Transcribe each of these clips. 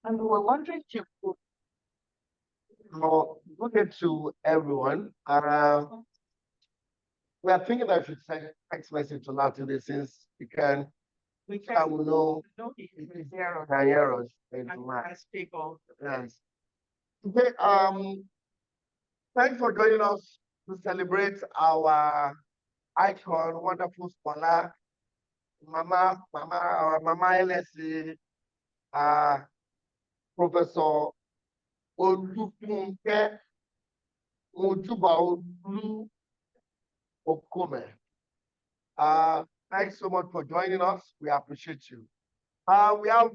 And we were wondering if you could look into everyone. We are thinking that I should send text message to Latin since we can know if it's here or hear us into mass people. Yes. Okay, thanks for joining us to celebrate our icon, wonderful scholar, our Mama LSC, Professor Olufunke Mojubaolu Okome. Thanks so much for joining us. We appreciate you. We have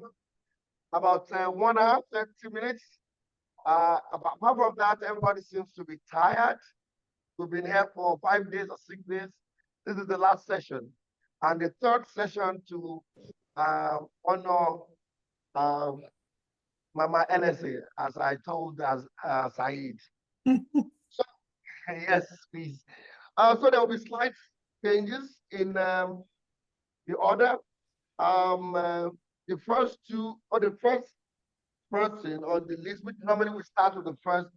about 1 hour, 30 minutes. Apart from that, everybody seems to be tired. We've been here for 5 days or 6 days. This is the last session. And the third session to honor Mama NSA, as I told Saeed. So, yes, please. So there will be slight changes in the order. The first two, or the first person on the list, which normally we start with the first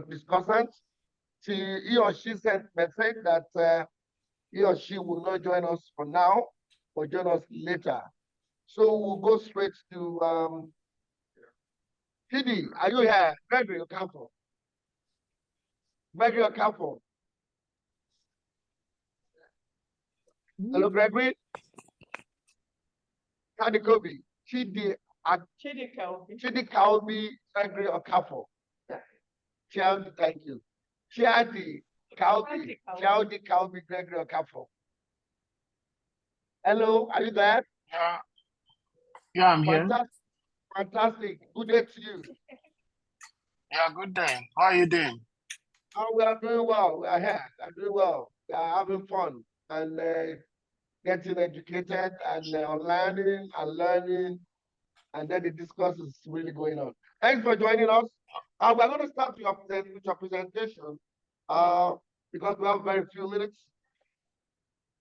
discussant, he or she sent message that he or she will not join us for now, but join us later. So we'll go straight to TD. Are you here? Gregory Okafor. Gregory Okafor. Hello, Gregory. Kadikobi. Chidi Kalbi, Gregory Okafor. Child, thank you. Chiadi Kalbi, Gregory Okafor. Hello, are you there? Yeah, I'm here. Fantastic. Good day to you. Yeah, good day. How are you doing? Oh, we are doing well. We are here. We are doing well. We are having fun and getting educated and learning, and then the discourse is really going on. Thanks for joining us. We're going to start with your presentation because we have very few minutes.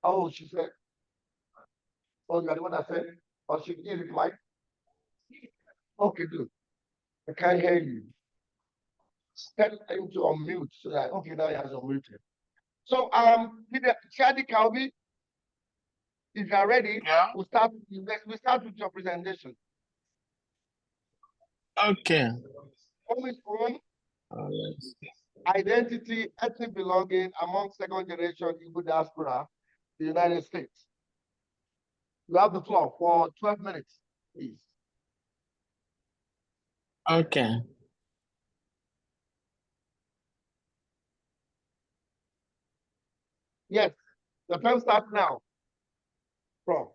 Oh, she said. Oh, you are the one that said, or she did it right? Okay, good. I can't hear you. Tell him to unmute so that, okay, now he has unmuted. So, Shadi Kalbi, if you are ready, Yeah. we'll start with your presentation. Okay. Home is home. Yes. Identity, ethnic belonging among second generation Igbo diaspora, the United States. You have the floor for 12 minutes, please. Okay. Yes, the time starts now. From.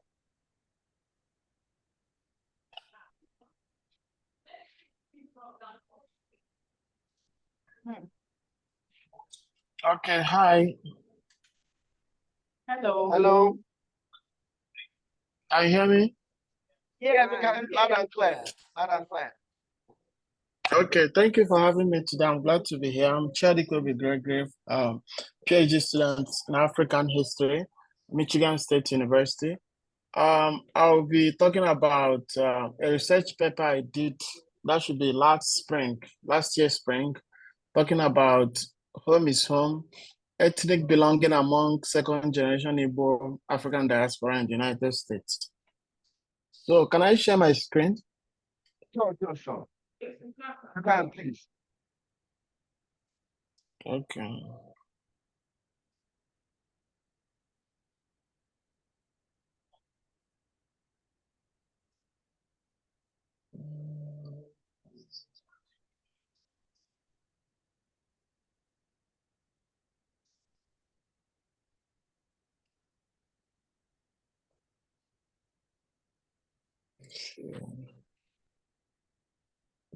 Okay, hi. Hello. Hello. Can you hear me? Yeah, we can. Loud and clear. Loud and clear. Okay, thank you for having me today. I'm glad to be here. I'm Chadikobi Gregory, PhD student in African History, Michigan State University. I'll be talking about a research paper I did that should be last year spring, talking about home is home, ethnic belonging among second generation Igbo African diaspora in the United States. So can I share my screen? Sure. You can, please. Okay.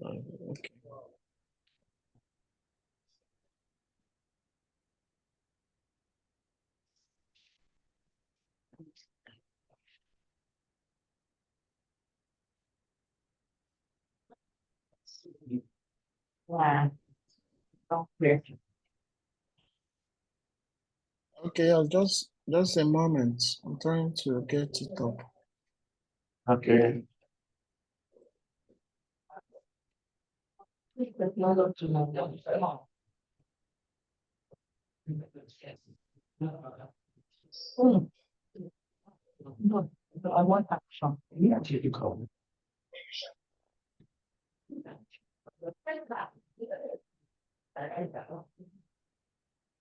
Okay. Wow. Okay, I'll just Just a moment. I'm trying to get it up. Okay. No, I want action. Yeah, you call.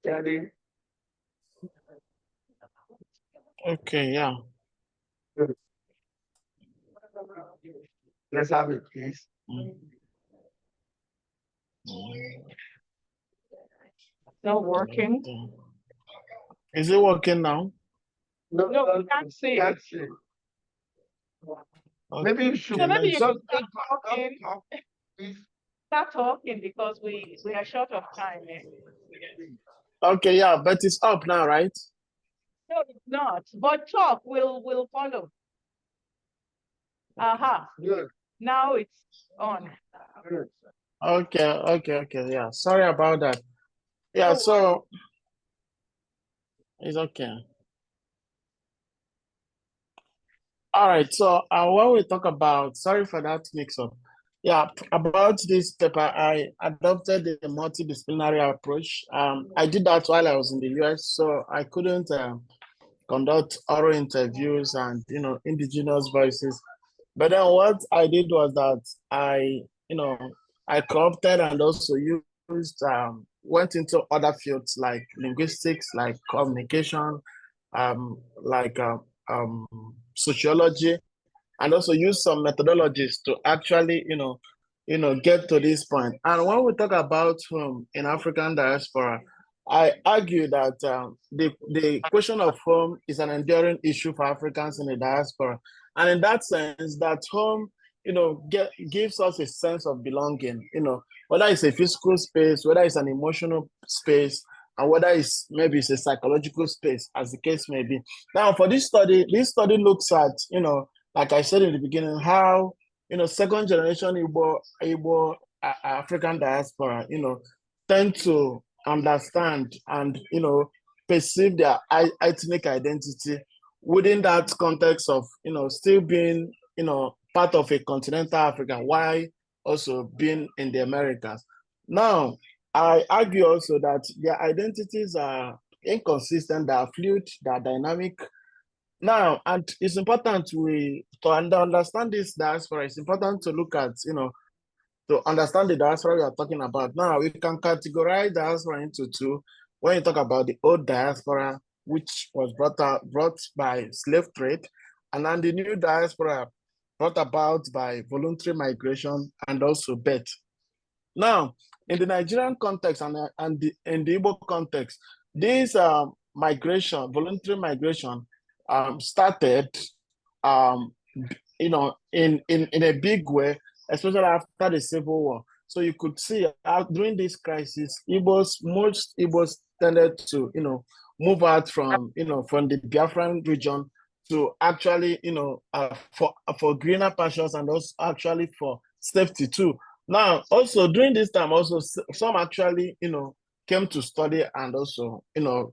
Daddy. Okay, yeah. Let's have it, please. Not working. Is it working now? No, we can't see. Can't see. Maybe you should. So maybe you just should start talking. please. Start talking because we are short of time. Okay, yeah, but it's up now, right? No, it's not. But talk will follow. Aha. Good. Now it's on. Good. Okay, yeah. Sorry about that. Yeah, so it's okay. All right, so when we talk about, sorry for that mix-up. Yeah, about this paper, I adopted the multidisciplinary approach. I did that while I was in the US, so I couldn't conduct oral interviews and, indigenous voices. But then what I did was that I co-opted and also used, went into other fields like linguistics, like communication, like sociology, and also use some methodologies to actually, get to this point. And when we talk about home in African diaspora, I argue that the question of home is an enduring issue for Africans in the diaspora. And in that sense, that home, gives us a sense of belonging, whether it's a physical space, whether it's an emotional space, and whether maybe it's a psychological space, as the case may be. Now, for this study looks at, like I said in the beginning, how second generation Igbo African diaspora, tend to understand and perceive their ethnic identity within that context of still being part of a continental Africa while also being in the Americas. Now, I argue also that their identities are inconsistent, they are fluid, they are dynamic. Now, and it's important to understand this diaspora, it's important to look at, to understand the diaspora we are talking about. Now, we can categorize diaspora into two. When you talk about the old diaspora, which was brought by slave trade, and then the new diaspora brought about by voluntary migration and also birth. Now, in the Nigerian context and in the Igbo context, this voluntary migration, started, in a big way, especially after the Civil War. So you could see during this crisis, most Igbos tended to, move out from the Biafran region to actually, for greener pastures and also actually for safety too. Now, also during this time, also some actually, came to study and also,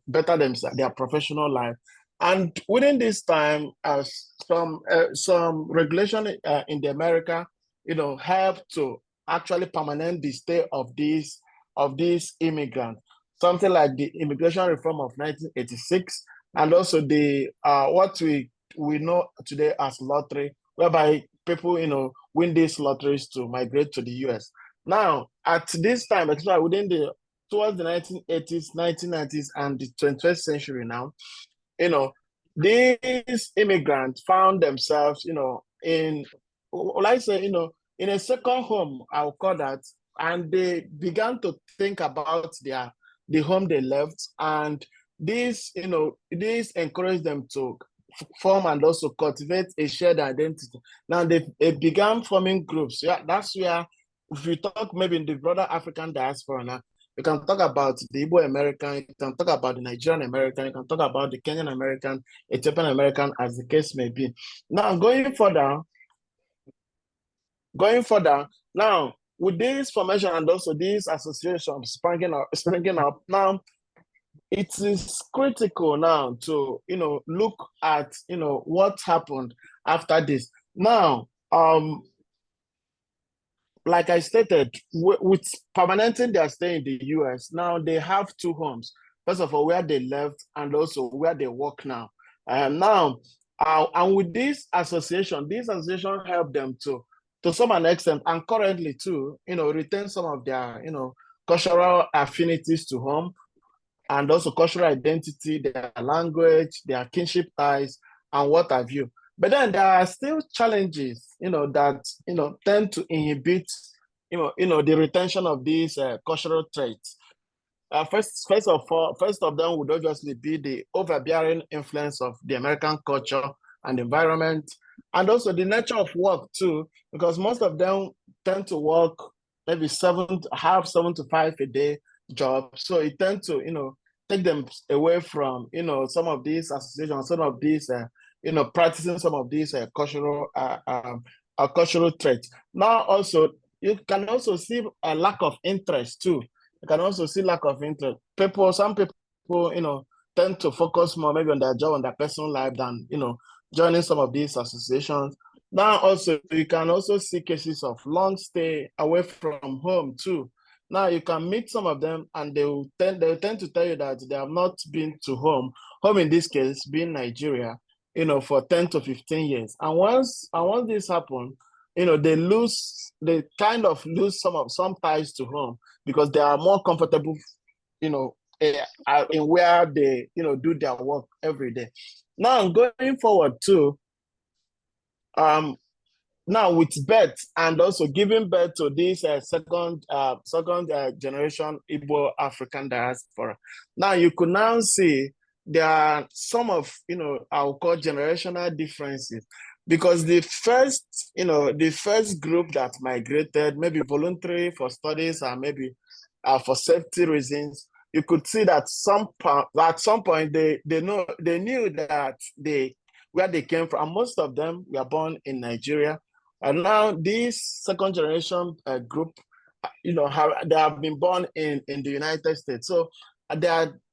better their professional life. And within this time, some regulation in the America, helped to actually permanent the stay of these immigrants. Something like the Immigration Reform of 1986, and also the what we know today as lottery, whereby people win these lotteries to migrate to the US. Now, at this time, especially towards the 1980s, 1990s, and the 21st century now, these immigrants found themselves, in, like I say, in a second home, I'll call that, and they began to think about the home they left, and this encouraged them to form and also cultivate a shared identity. Now they began forming groups. Yeah, that's where, if we talk maybe in the broader African diaspora now, you can talk about the Igbo American, you can talk about the Nigerian American, you can talk about the Kenyan American, Ethiopian American, as the case may be. Now, going further, now, with this formation and also these associations springing up, now, it is critical now to, look at, what happened after this. Now, like I stated, with permanenting their stay in the US, now they have two homes. First of all, where they left and also where they work now. And with this association help them to some extent, and currently too, retain some of their, cultural affinities to home, and also cultural identity, their language, their kinship ties, and what have you. But then there are still challenges, that tend to inhibit, the retention of these cultural traits. First of them would obviously be the overbearing influence of the American culture and environment, and also the nature of work too, because most of them tend to work maybe 7 to 5 a day job. So it tends to, take them away from, some of these associations, some of these, practicing some of these cultural traits. Now, also, you can also see a lack of interest too. You can also see lack of interest. Some people, tend to focus more maybe on their job, on their personal life than, joining some of these associations. Now, also, you can also see cases of long stay away from home too. Now, you can meet some of them and they will tend to tell you that they have not been to home. Home in this case being Nigeria, for 10 to 15 years. And once this happens, they kind of lose some ties to home because they are more comfortable, in where they, do their work every day. Now, going forward too, now with birth and also giving birth to this second generation Igbo African diaspora. Now you could now see there are some of, I'll call generational differences, because the first group that migrated, maybe voluntary for studies or maybe for safety reasons, you could see that at some point they knew that where they came from. And most of them were born in Nigeria. And now this second generation group, they have been born in the United States. So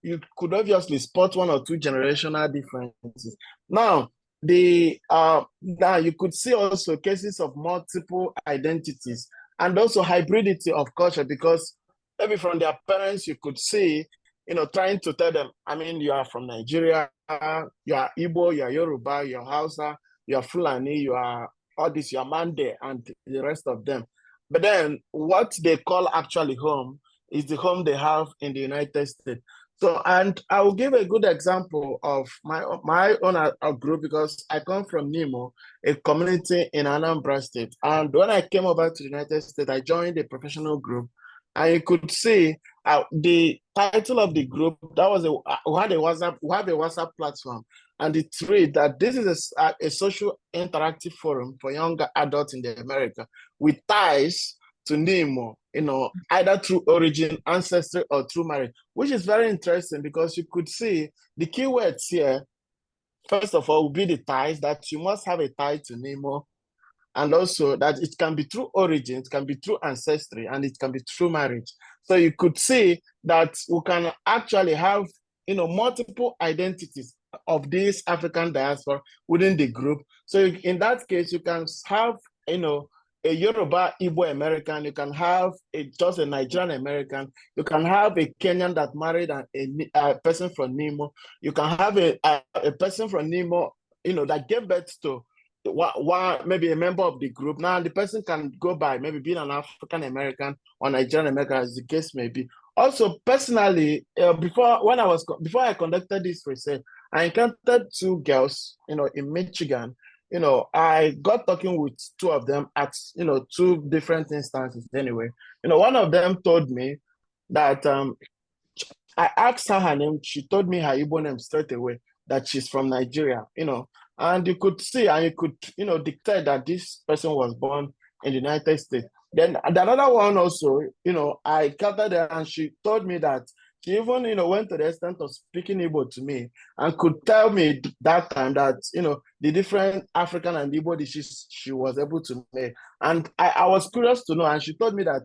you could obviously spot 1 or 2 generational differences. Now, now you could see also cases of multiple identities and also hybridity of culture, because maybe from their parents you could see, trying to tell them, I mean, you are from Nigeria, you are Igbo, you are Yoruba, you are Hausa, you are Fulani, you are all this, you are Mande, and the rest of them. But then what they call actually home is the home they have in the United States. So, and I will give a good example of my own group, because I come from Nimo, a community in Anambra State. And when I came over to the United States, I joined a professional group, and you could see the title of the group. That was we have a WhatsApp platform, and it read that this is a social interactive forum for younger adults in the America with ties to Nimo, either through origin, ancestry, or through marriage, which is very interesting, because you could see the keywords here. First of all, will be the ties, that you must have a tie to Nemo, and also that it can be through origin, it can be through ancestry, and it can be through marriage. So you could see that we can actually have, multiple identities of this African diaspora within the group. So in that case, you can have, a Yoruba Igbo American, you can have just a Nigerian American, you can have a Kenyan that married a person from Nimo, you can have a person from Nimo, that gave birth to maybe a member of the group. Now the person can go by maybe being an African American or Nigerian American, as the case may be. Also, personally, before I conducted this research, I encountered 2 girls, in Michigan. I got talking with 2 of them at, 2 different instances anyway. One of them told me that I asked her name. She told me her Igbo name straight away, that she's from Nigeria, and you could see, and you could, dictate that this person was born in the United States. Then another one also, I encountered her, and she told me that she even, went to the extent of speaking Igbo to me, and could tell me that time that, the different African and Igbo dishes she was able to make. And I was curious to know, and she told me that,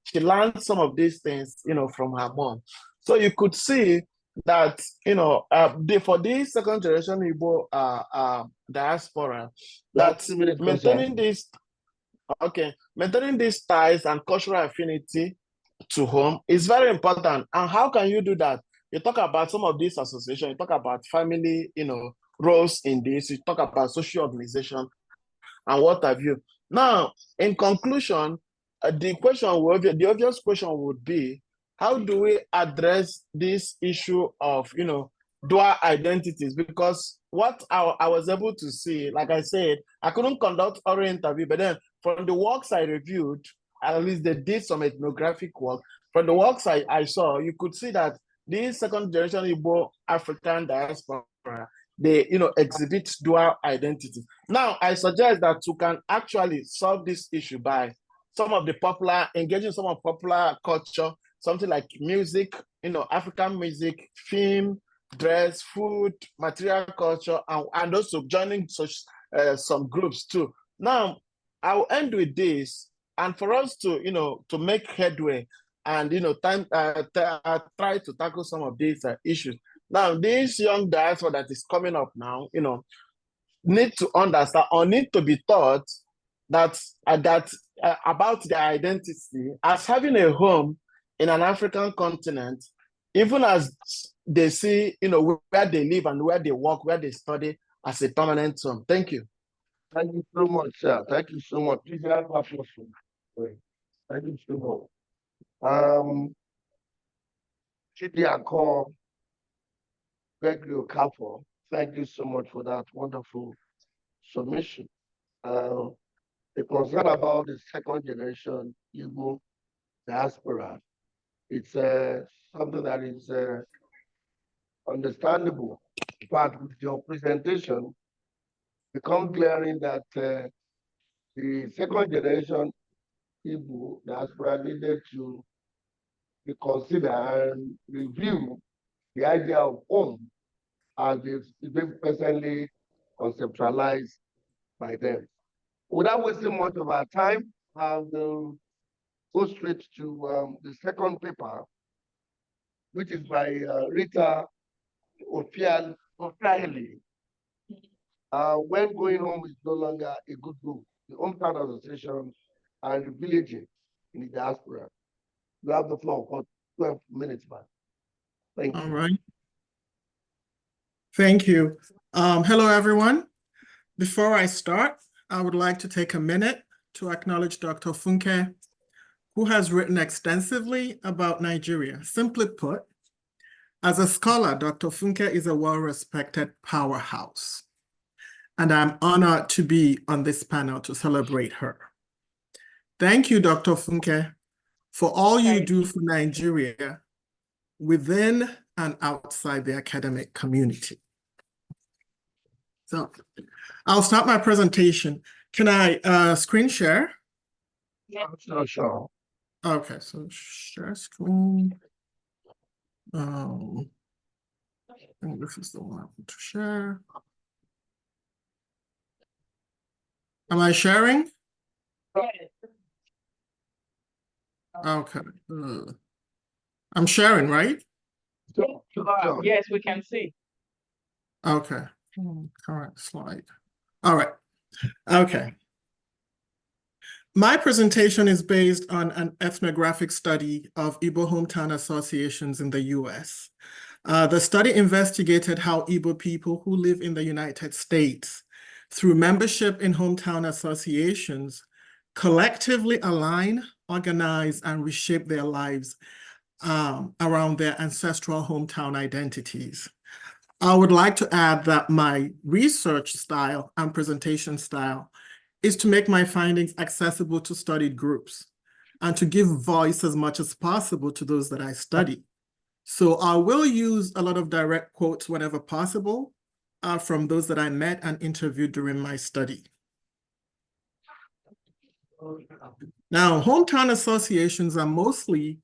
she learned some of these things, from her mom. So you could see that for this second generation Igbo diaspora, that maintaining these ties and cultural affinity to home is very important. And how can you do that? You talk about some of these associations, you talk about family, roles in this, you talk about social organization and what have you. Now, in conclusion, the obvious question would be, how do we address this issue of, dual identities? Because what I was able to see, like I said, I couldn't conduct oral interview, but then from the works I reviewed, at least they did some ethnographic work. From the works I saw, you could see that these second generation Igbo African diaspora, they exhibit dual identity. Now, I suggest that you can actually solve this issue by engaging some of popular culture, something like music, African music, film, dress, food, material culture, and also joining some groups too. Now, I'll end with this, and for us to make headway and try to tackle some of these issues. Now, this young diaspora that is coming up now, need to understand or need to be taught that about their identity as having a home in an African continent, even as they see, where they live and where they work, where they study as a permanent home. Thank you. Thank you so much, sir. Thank you so much. Please have a question. Thank you so much. Chidiako Gregory Okafor, thank you so much for that wonderful submission. The concern about the second generation Igbo diaspora, it's something that is understandable. But with your presentation, become glaring that the second generation Igbo diaspora needed to reconsider and review the idea of home as it's been presently conceptualized by them. Without wasting much of our time, I will go straight to the second paper, which is by Rita Ofiali. When going home is no longer a good book, the Hometown Association and the villaging in the diaspora. You have the floor for 12 minutes, man. Thank you. All right. Thank you. Hello, everyone. Before I start, I would like to take a minute to acknowledge Dr. Funke, who has written extensively about Nigeria. Simply put, as a scholar, Dr. Funke is a well-respected powerhouse, and I'm honored to be on this panel to celebrate her. Thank you, Dr. Funke, for all you do for Nigeria within and outside the academic community. So I'll start my presentation. Can I screen share? Yeah, sure. Okay, so share screen. I think this is the one I want to share. Am I sharing? Okay. I'm sharing, right? Sure. Yes, we can see. Okay. Current slide. All right. Okay. My presentation is based on an ethnographic study of Igbo hometown associations in the US. The study investigated how Igbo people who live in the United States, through membership in hometown associations, collectively align, organize, and reshape their lives around their ancestral hometown identities. I would like to add that my research style and presentation style is to make my findings accessible to studied groups and to give voice as much as possible to those that I study. So I will use a lot of direct quotes whenever possible from those that I met and interviewed during my study. Now, hometown associations are mostly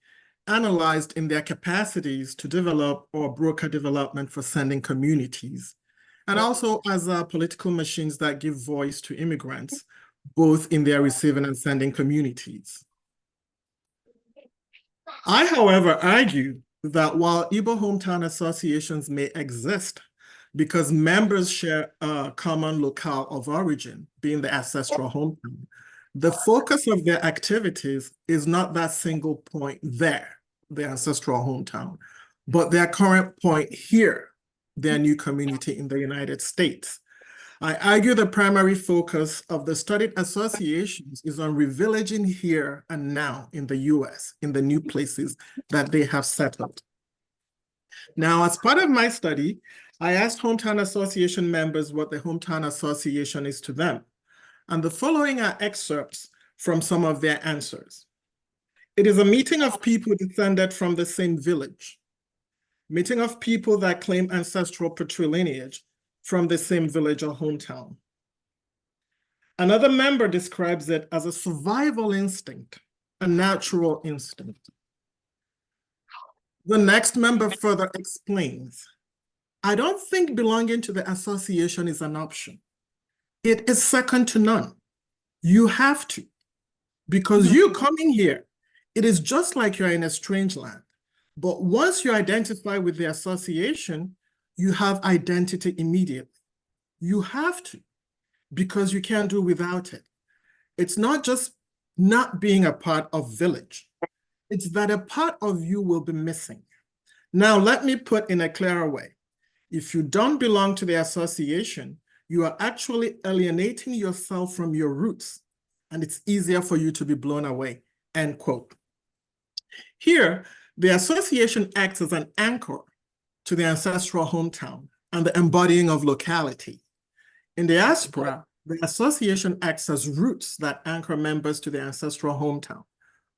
analyzed in their capacities to develop or broker development for sending communities, and also as political machines that give voice to immigrants, both in their receiving and sending communities. I, however, argue that while Igbo hometown associations may exist because members share a common locale of origin, being the ancestral hometown, the focus of their activities is not that single point there, the ancestral hometown, but their current point here, their new community in the United States. I argue the primary focus of the studied associations is on revillaging here and now in the US, in the new places that they have settled. Now, as part of my study, I asked Hometown Association members what the Hometown Association is to them. And the following are excerpts from some of their answers. It is a meeting of people descended from the same village, meeting of people that claim ancestral patrilineage from the same village or hometown. Another member describes it as a survival instinct, a natural instinct. The next member further explains, I don't think belonging to the association is an option. It is second to none. You have to, because you coming here, it is just like you're in a strange land. But once you identify with the association, you have identity immediately. You have to, because you can't do without it. It's not just not being a part of village. It's that a part of you will be missing. Now, let me put in a clearer way. If you don't belong to the association, you are actually alienating yourself from your roots, and it's easier for you to be blown away, end quote. Here, the association acts as an anchor to the ancestral hometown and the embodying of locality. In Diaspora, the association acts as roots that anchor members to the ancestral hometown,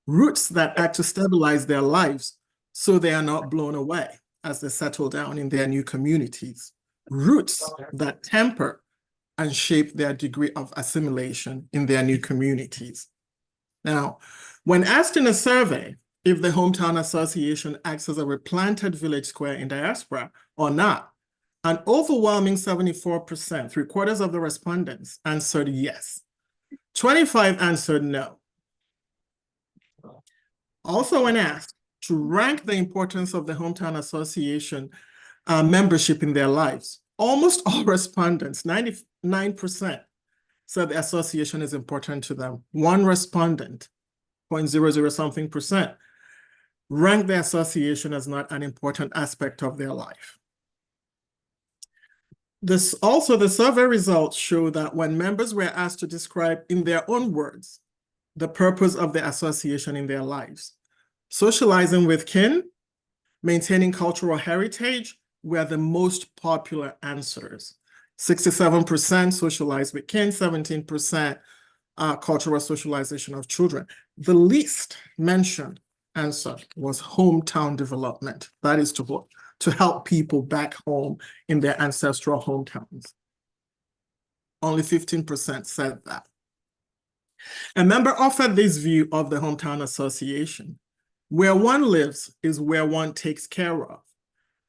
roots that act to stabilize their lives so they are not blown away as they settle down in their new communities, roots that temper and shape their degree of assimilation in their new communities. Now, when asked in a survey if the Hometown Association acts as a replanted village square in Diaspora or not, an overwhelming 74%, 3/4 of the respondents answered yes. 25 answered no. Also, when asked to rank the importance of the Hometown Association membership in their lives, almost all respondents, 99%, said the association is important to them. One respondent, 0.00 something percent, ranked the association as not an important aspect of their life. The survey results show that when members were asked to describe in their own words the purpose of the association in their lives, socializing with kin, maintaining cultural heritage were the most popular answers. 67% socialized with kin, 17% cultural socialization of children. The least mentioned answer was hometown development. That is to help people back home in their ancestral hometowns. Only 15% said that. A member offered this view of the Hometown Association. Where one lives is where one takes care of,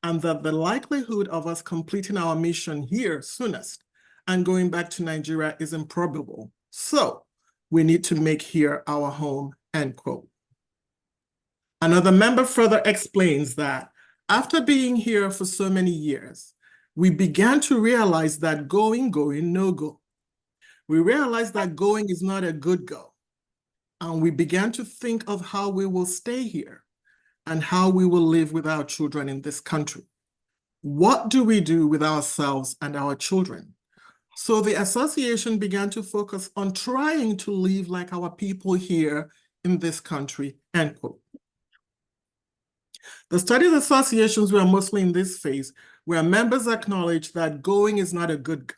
and that the likelihood of us completing our mission here soonest and going back to Nigeria is improbable. So we need to make here our home, end quote. Another member further explains that after being here for so many years, we began to realize that going, no go. We realized that going is not a good go. And we began to think of how we will stay here and how we will live with our children in this country. What do we do with ourselves and our children? So the association began to focus on trying to live like our people here in this country, end quote. The studies associations were mostly in this phase where members acknowledged that going is not a good go,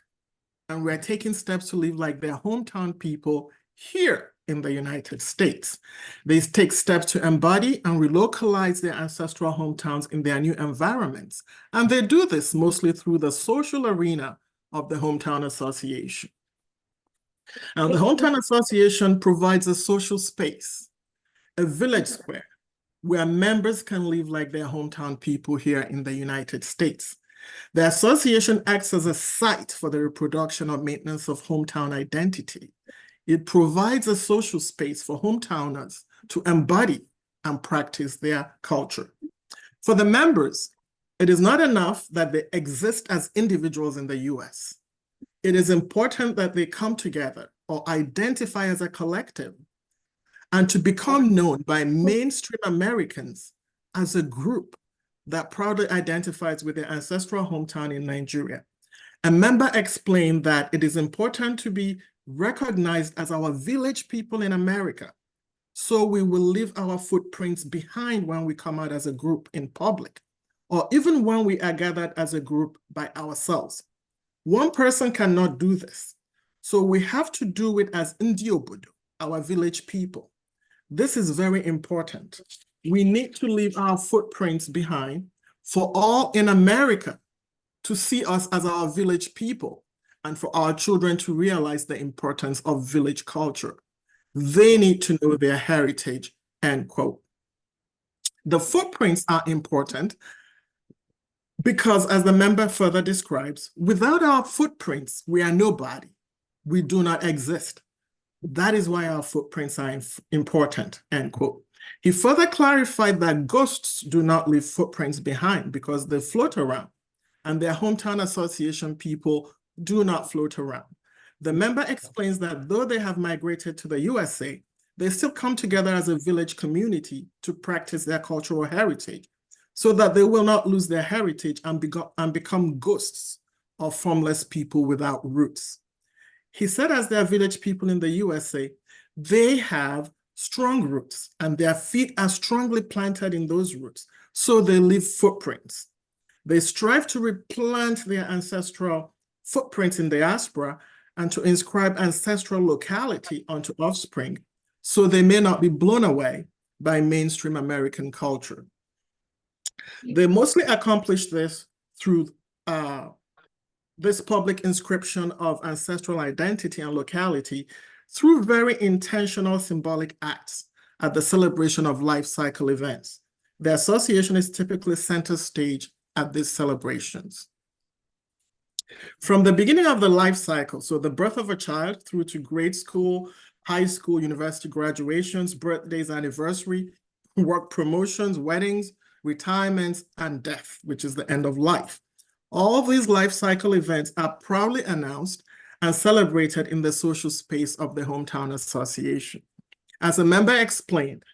and we're taking steps to live like their hometown people here in the United States. They take steps to embody and relocalize their ancestral hometowns in their new environments. And they do this mostly through the social arena of the Hometown Association. Now, the Hometown Association provides a social space, a village square, where members can live like their hometown people here in the United States. The association acts as a site for the reproduction or maintenance of hometown identity. It provides a social space for hometowners to embody and practice their culture. For the members, it is not enough that they exist as individuals in the US. It is important that they come together or identify as a collective and to become known by mainstream Americans as a group that proudly identifies with their ancestral hometown in Nigeria. A member explained that it is important to be recognized as our village people in America, so we will leave our footprints behind when we come out as a group in public, or even when we are gathered as a group by ourselves. One person cannot do this, so we have to do it as Ndiobodo, our village people. This is very important. We need to leave our footprints behind for all in America to see us as our village people and for our children to realize the importance of village culture. They need to know their heritage, end quote. The footprints are important because, as the member further describes, without our footprints, we are nobody. We do not exist. That is why our footprints are important, end quote. He further clarified that ghosts do not leave footprints behind because they float around, and their hometown association people do not float around. The member explains that though they have migrated to the USA, they still come together as a village community to practice their cultural heritage so that they will not lose their heritage and become ghosts or formless people without roots. He said as their village people in the USA, they have strong roots and their feet are strongly planted in those roots, so they leave footprints. They strive to replant their ancestral footprints in diaspora and to inscribe ancestral locality onto offspring, so they may not be blown away by mainstream American culture. They mostly accomplish this through this public inscription of ancestral identity and locality through very intentional symbolic acts at the celebration of life cycle events. The association is typically center stage at these celebrations. From the beginning of the life cycle, so the birth of a child through to grade school, high school, university graduations, birthdays, anniversary, work promotions, weddings, retirements, and death, which is the end of life. All these life cycle events are proudly announced and celebrated in the social space of the hometown association. As a member explained,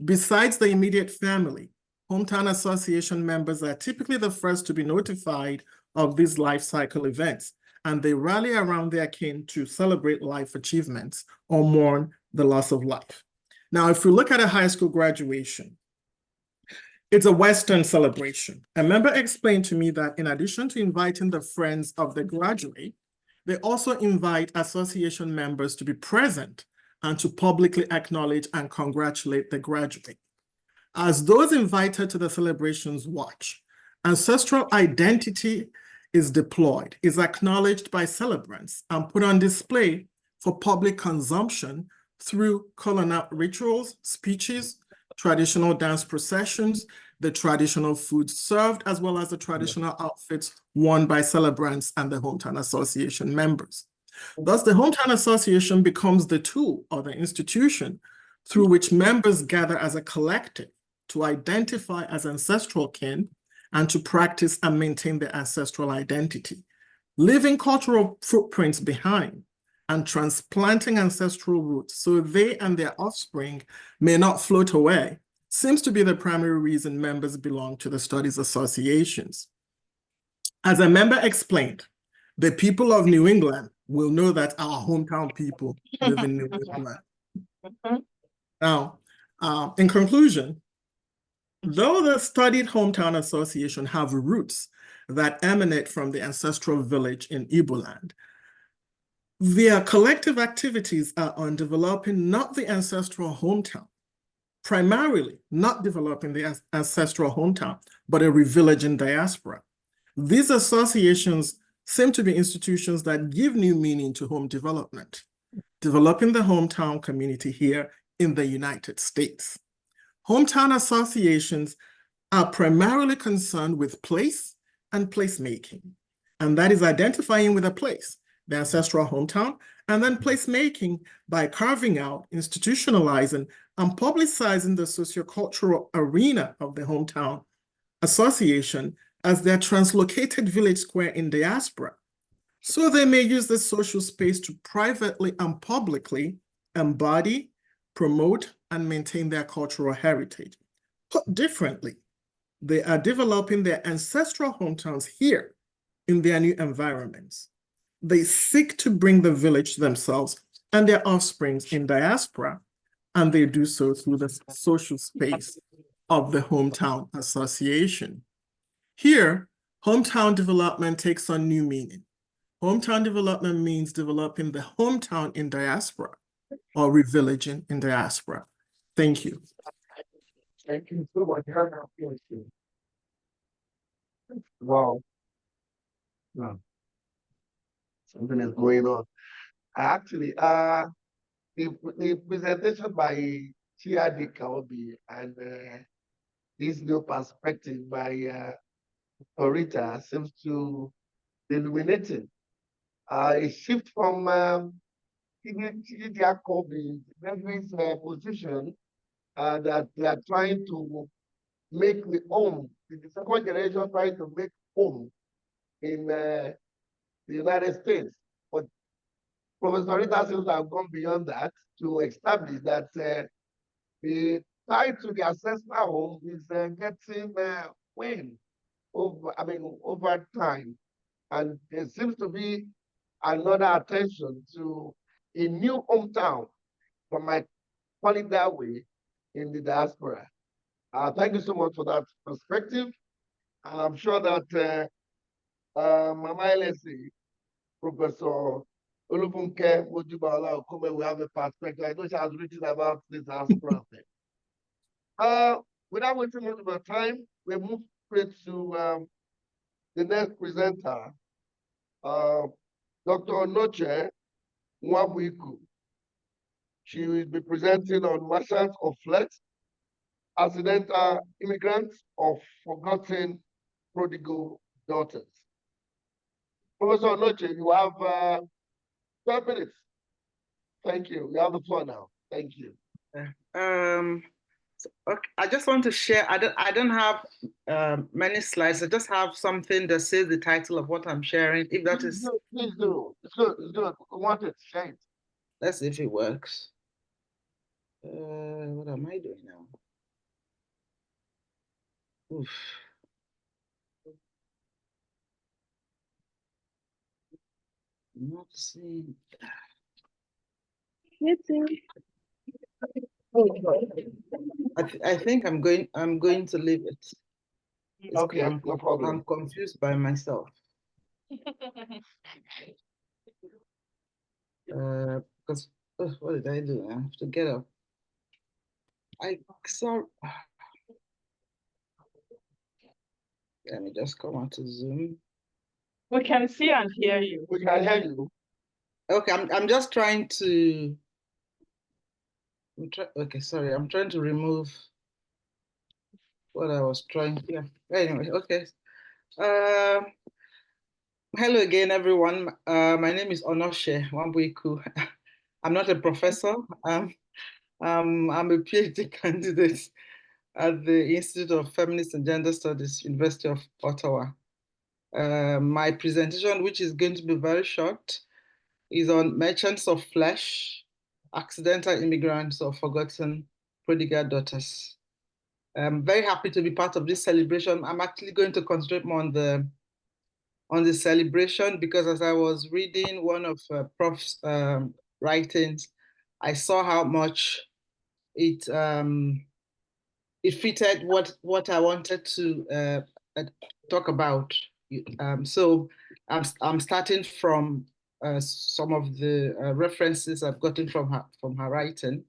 besides the immediate family, hometown association members are typically the first to be notified of these life cycle events, and they rally around their kin to celebrate life achievements or mourn the loss of life. Now, if we look at a high school graduation, it's a Western celebration. A member explained to me that in addition to inviting the friends of the graduate, they also invite association members to be present and to publicly acknowledge and congratulate the graduate. As those invited to the celebrations watch, ancestral identity is deployed, is acknowledged by celebrants, and put on display for public consumption through colonial rituals, speeches, traditional dance processions, the traditional food served, as well as the traditional outfits worn by celebrants and the hometown association members. Thus, the hometown association becomes the tool or the institution through which members gather as a collective to identify as ancestral kin and to practice and maintain their ancestral identity, leaving cultural footprints behind and transplanting ancestral roots so they and their offspring may not float away seems to be the primary reason members belong to the studies associations. As a member explained, the people of New England will know that our hometown people live in New England. Now, in conclusion, though the studied hometown association have roots that emanate from the ancestral village in Igbo land, their collective activities are on developing not the ancestral hometown, primarily not developing the ancestral hometown, but a village in diaspora. These associations seem to be institutions that give new meaning to home development, developing the hometown community here in the United States. Hometown associations are primarily concerned with place and placemaking, and that is identifying with a place, the ancestral hometown, and then placemaking by carving out, institutionalizing, and publicizing the sociocultural arena of the hometown Association as their translocated village square in diaspora, so they may use this social space to privately and publicly embody, promote, and maintain their cultural heritage. Put differently, they are developing their ancestral hometowns here in their new environments. They seek to bring the village to themselves and their offsprings in diaspora, and they do so through the social space of the hometown association. Here, hometown development takes on new meaning. Hometown development means developing the hometown in diaspora or revillaging in diaspora. Thank you. Thank you so much. Wow. Wow. Something is going on. Actually, the presentation by Chiadi Kaobi and this new perspective by Orita seems to be illuminating. A shift from Chiadi Kaobi's position that they are trying to make the home, the second generation trying to make home in the United States. But Professor Rita seems to have gone beyond that to establish that the tie to the ancestral home is getting over time. And there seems to be another attention to a new hometown, from my call it that way, in the diaspora. Thank you so much for that perspective. I'm sure that Mama LSE, Professor Olufunke, Mojubaolu, Okome will have a perspective. I know she has written about this diaspora thing. Without wasting much of our time, we move straight to the next presenter, Dr. Onoche Nwabuiku. She will be presenting on Merchants of Flex, Accidental Immigrants of Forgotten Prodigal Daughters. Professor Onoche, you have 12 minutes. Thank you. You have the floor now. Thank you. Okay, I just want to share. I don't have many slides. I just have something that says the title of what I'm sharing. If that is, please do. It's good. It's good. I want it. Share it. Let's see if it works. What am I doing now? Oof. Not seeing. I think I'm going to leave it. Okay, no problem. I'm confused by myself. Because what did I do? I have to get up. I saw. Let me just come out to Zoom. We can see and hear you. We can hear you. Okay, I'm just trying to. Okay, sorry. I'm trying to remove what I was trying to. Yeah. Anyway, okay. Hello again, everyone. My name is Onoche Nwabuiku. I'm not a professor. I'm a PhD candidate at the Institute of Feminist and Gender Studies, University of Ottawa. My presentation, which is going to be very short, is on Merchants of Flesh, Accidental Immigrants or Forgotten Prodigal Daughters. I'm very happy to be part of this celebration. I'm actually going to concentrate more on the celebration because as I was reading one of Prof's writings, I saw how much it fitted what I wanted to talk about. So I'm starting from some of the references I've gotten from her writing.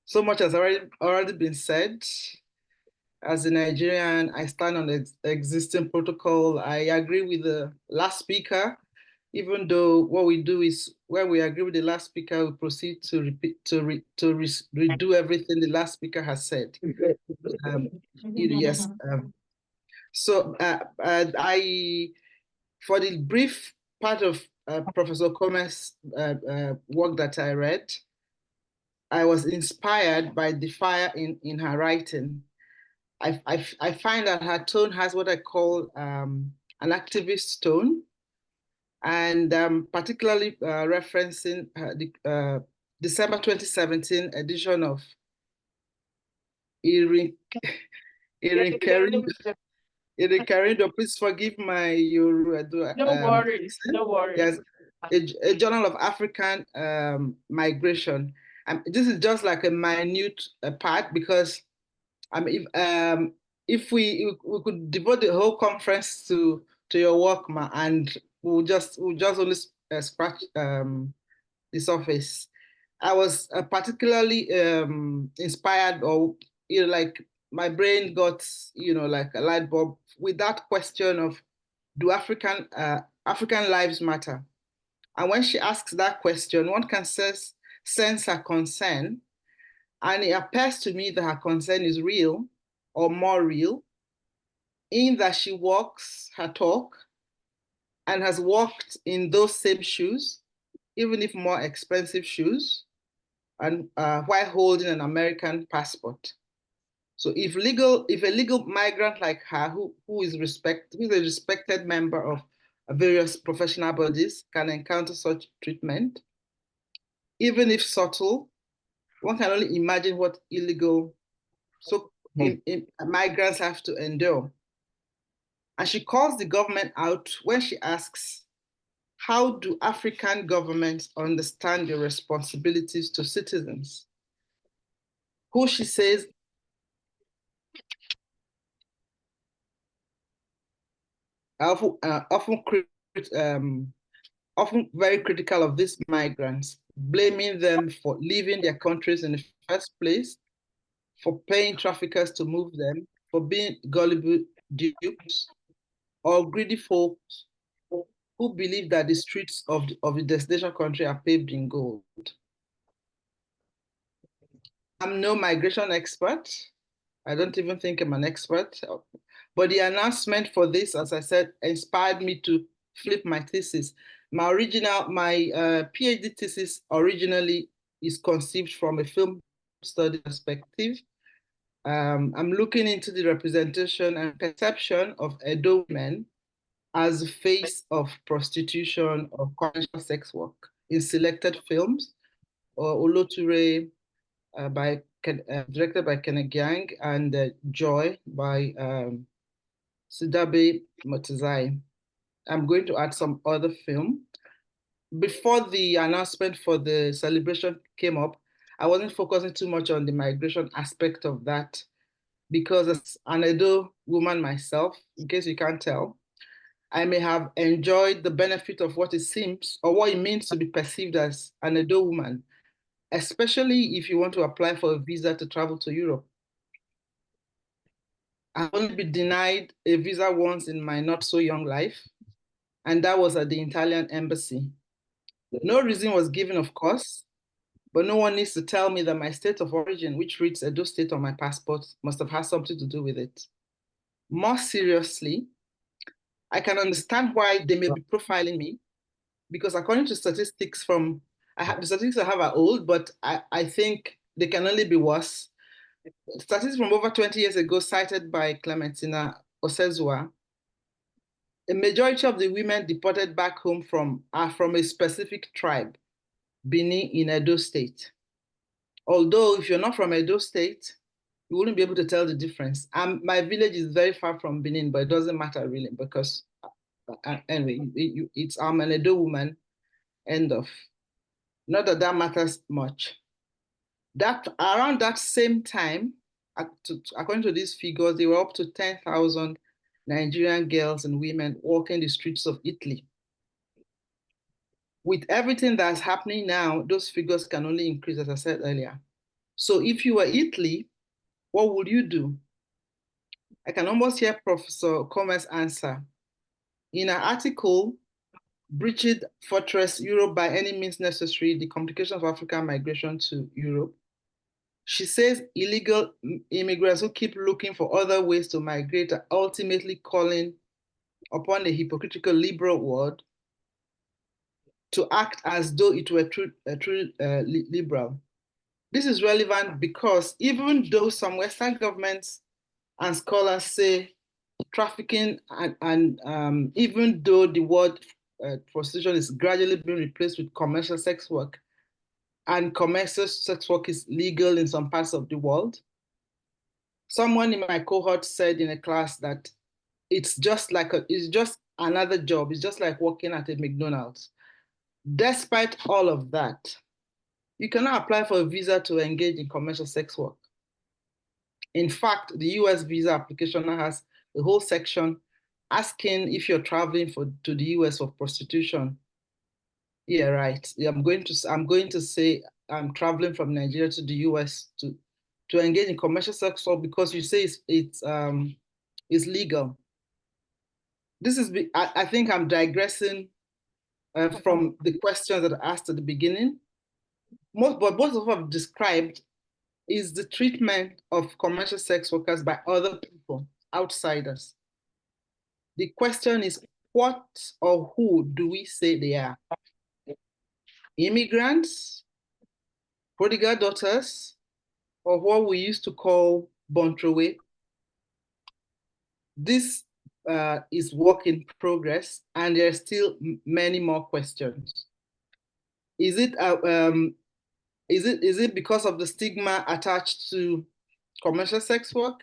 So much has already been said. As a Nigerian, I stand on the existing protocol. I agree with the last speaker, even though what we do is when we agree with the last speaker, we proceed to redo everything the last speaker has said. Yes. So for the brief part of Professor Okome's work that I read, I was inspired by the fire in her writing. I find that her tone has what I call an activist tone, and particularly referencing the December 2017 edition of Erin Karindo. Please forgive my Yoruba. No worries, no worries. Yes, a Journal of African Migration. This is just like a minute part, because if we could devote the whole conference to your work, Ma, and we'll just only scratch the surface. I was particularly inspired, or like my brain got like a light bulb with that question of, do African lives matter? And when she asks that question, one can sense her concern, and it appears to me that her concern is real, or more real, in that she walks her talk and has walked in those same shoes, even if more expensive shoes, and while holding an American passport. So if a legal migrant like her, who is a respected member of various professional bodies, can encounter such treatment, even if subtle, one can only imagine what illegal migrants have to endure. And she calls the government out when she asks, how do African governments understand their responsibilities to citizens? Who, she says, often very critical of these migrants, blaming them for leaving their countries in the first place, for paying traffickers to move them, for being gullible dupes, or greedy folks who believe that the streets of the destination country are paved in gold. I'm no migration expert. I don't even think I'm an expert. But the announcement for this, as I said, inspired me to flip my thesis. My PhD thesis originally is conceived from a film study perspective. I'm looking into the representation and perception of Edo women as the face of prostitution or commercial sex work in selected films, or Oloture directed by Kenneth Yang, and Joy by Sidabe Motizai. I'm going to add some other film. Before the announcement for the celebration came up, I wasn't focusing too much on the migration aspect of that, because as an Edo woman myself, in case you can't tell, I may have enjoyed the benefit of what it seems, or what it means to be perceived as an Edo woman, especially if you want to apply for a visa to travel to Europe. I've only been denied a visa once in my not so young life, and that was at the Italian embassy. No reason was given, of course, but no one needs to tell me that my state of origin, which reads Edo State on my passport, must have had something to do with it. More seriously, I can understand why they may be profiling me, because according to statistics the statistics I have are old, but I think they can only be worse. Statistics from over 20 years ago, cited by Clementina Osezua, a majority of the women deported back home are from a specific tribe, Bini in Edo State. Although if you're not from Edo State, you wouldn't be able to tell the difference. My village is very far from Benin, but it doesn't matter really, because anyway, I'm an Edo woman, end of. Not that that matters much. That around that same time, according to these figures, there were up to 10,000 Nigerian girls and women walking the streets of Italy. With everything that's happening now, those figures can only increase, as I said earlier. So if you were Italy, what would you do? I can almost hear Professor Okome's answer. In an article, Breached Fortress Europe by Any Means Necessary, the Complications of African Migration to Europe, she says illegal immigrants who keep looking for other ways to migrate are ultimately calling upon a hypocritical liberal world to act as though it were true liberal. This is relevant because even though some Western governments and scholars say trafficking and even though the word prostitution is gradually being replaced with commercial sex work, and commercial sex work is legal in some parts of the world. Someone in my cohort said in a class that it's just another job. It's just like working at a McDonald's. Despite all of that, you cannot apply for a visa to engage in commercial sex work. In fact, the US visa application has a whole section asking if you're traveling to the US for prostitution. Yeah, right. I'm going to say I'm traveling from Nigeria to the US to engage in commercial sex work because you say it's legal. This is I think I'm digressing from the questions that I asked at the beginning. But most of what I've described is the treatment of commercial sex workers by other people, outsiders. The question is, what or who do we say they are? Immigrants, prodigal daughters, or what we used to call Bontrowe? This is work in progress, and there are still many more questions. Is it because of the stigma attached to commercial sex work?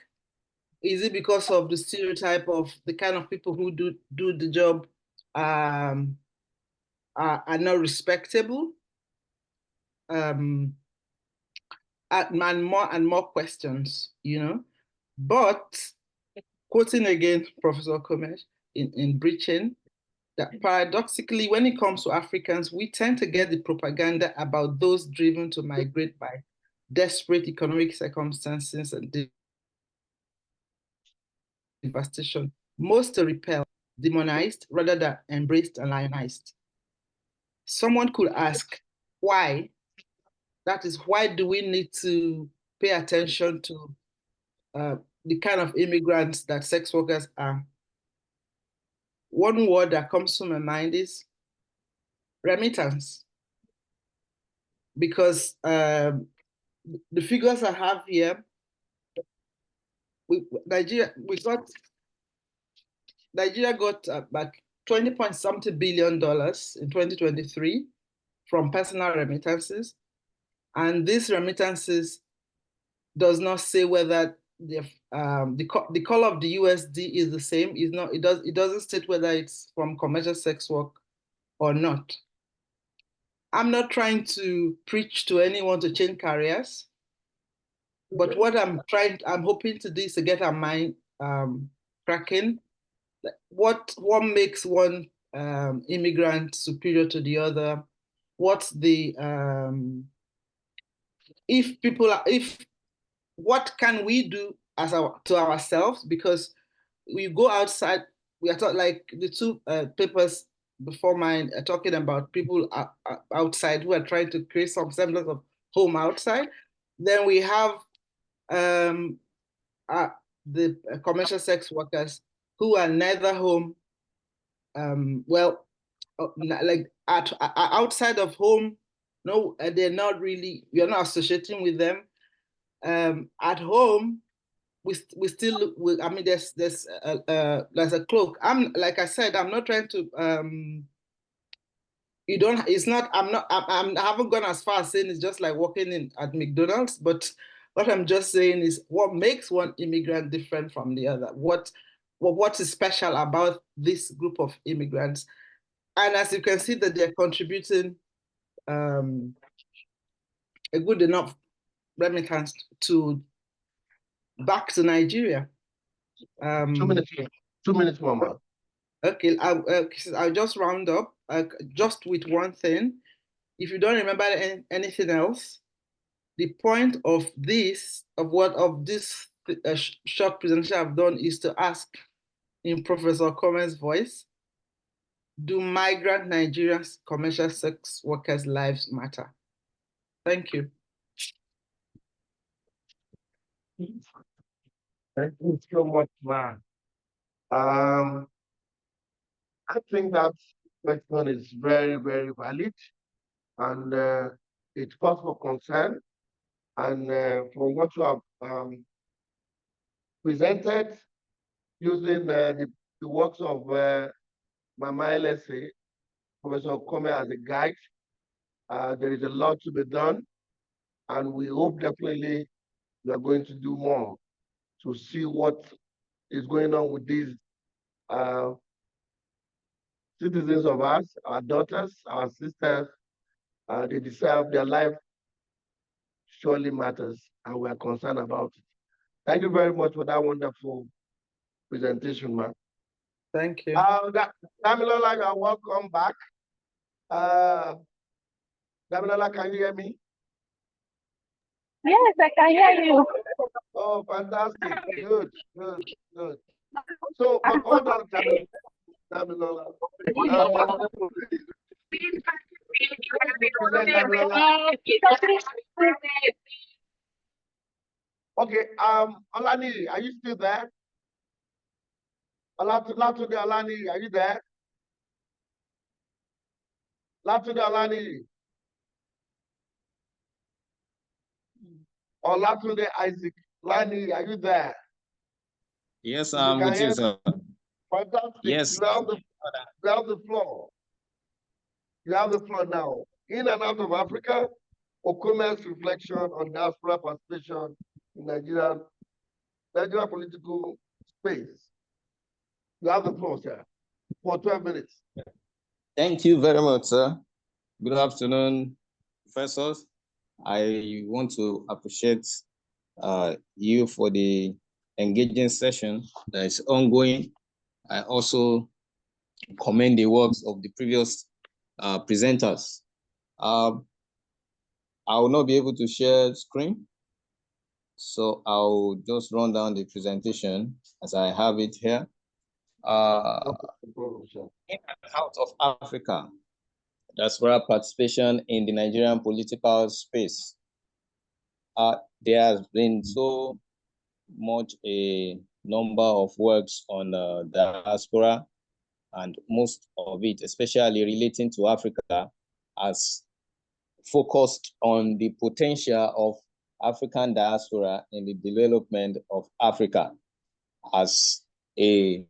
Is it because of the stereotype of the kind of people who do the job are not respectable? And more questions, you know. But quoting again Professor Okome in Breaching, that paradoxically, when it comes to Africans, we tend to get the propaganda about those driven to migrate by desperate economic circumstances and devastation, most to repel, demonized rather than embraced and lionized. Someone could ask, why? That is, why do we need to pay attention to the kind of immigrants that sex workers are? One word that comes to my mind is remittance. Because the figures I have here, Nigeria got about $20-something billion in 2023 from personal remittances. And these remittances does not say whether the color of the USD is the same. It doesn't state whether it's from commercial sex work or not. I'm not trying to preach to anyone to change careers, but what I'm hoping to do is to get our mind cracking. What makes one immigrant superior to the other? What's the what can we do to ourselves? Because we go outside, we are taught, like the two papers before mine are talking about people outside who are trying to create some semblance of home outside. Then we have the commercial sex workers who are neither home, like outside of home. No, they're not really. We are not associating with them. At home, we still. I mean, there's a cloak. Like I said, I'm not trying to. You don't. It's not. I haven't gone as far as saying it's just like working at McDonald's. But what I'm just saying is, what makes one immigrant different from the other? What is special about this group of immigrants? And as you can see, that they're contributing a good enough remittance back to Nigeria. 2 minutes. 2 minutes, Mama. Okay, I'll just round up just with one thing. If you don't remember anything else, the point of this short presentation I've done is to ask in Professor Okome's voice, do migrant Nigerians commercial sex workers' lives matter? Thank you. Thank you so much, man. I think that question is very, very valid, and it calls for concern. And from what you have presented using the works of Mama LSA, Professor Okome as a guide. There is a lot to be done, and we hope definitely we are going to do more to see what is going on with these citizens of ours, our daughters, our sisters. They deserve their life surely matters, and we are concerned about it. Thank you very much for that wonderful presentation, man. Thank you. Damilola, you are welcome back. Damilola, can you hear me? Yes, I can hear you. Oh, fantastic. Good, good, good. So, but hold on, Damilola. Okay, Alani, are you still there? Latude Alani, are you there? Latude Alani. Or Latude Isaac Lani, are you there? Yes, You I'm can with you, hear sir. Fantastic. Yes. You have the floor. You have the floor now. In and out of Africa, Okome's reflection on diaspora participation in Nigerian political space. You have the floor, sir, for 12 minutes. Thank you very much, sir. Good afternoon, professors. I want to appreciate you for the engaging session that is ongoing. I also commend the works of the previous presenters. I will not be able to share screen, so I'll just run down the presentation as I have it here. In and out of Africa, diaspora participation in the Nigerian political space. There has been so much a number of works on diaspora, and most of it, especially relating to Africa, has focused on the potential of African diaspora in the development of Africa as a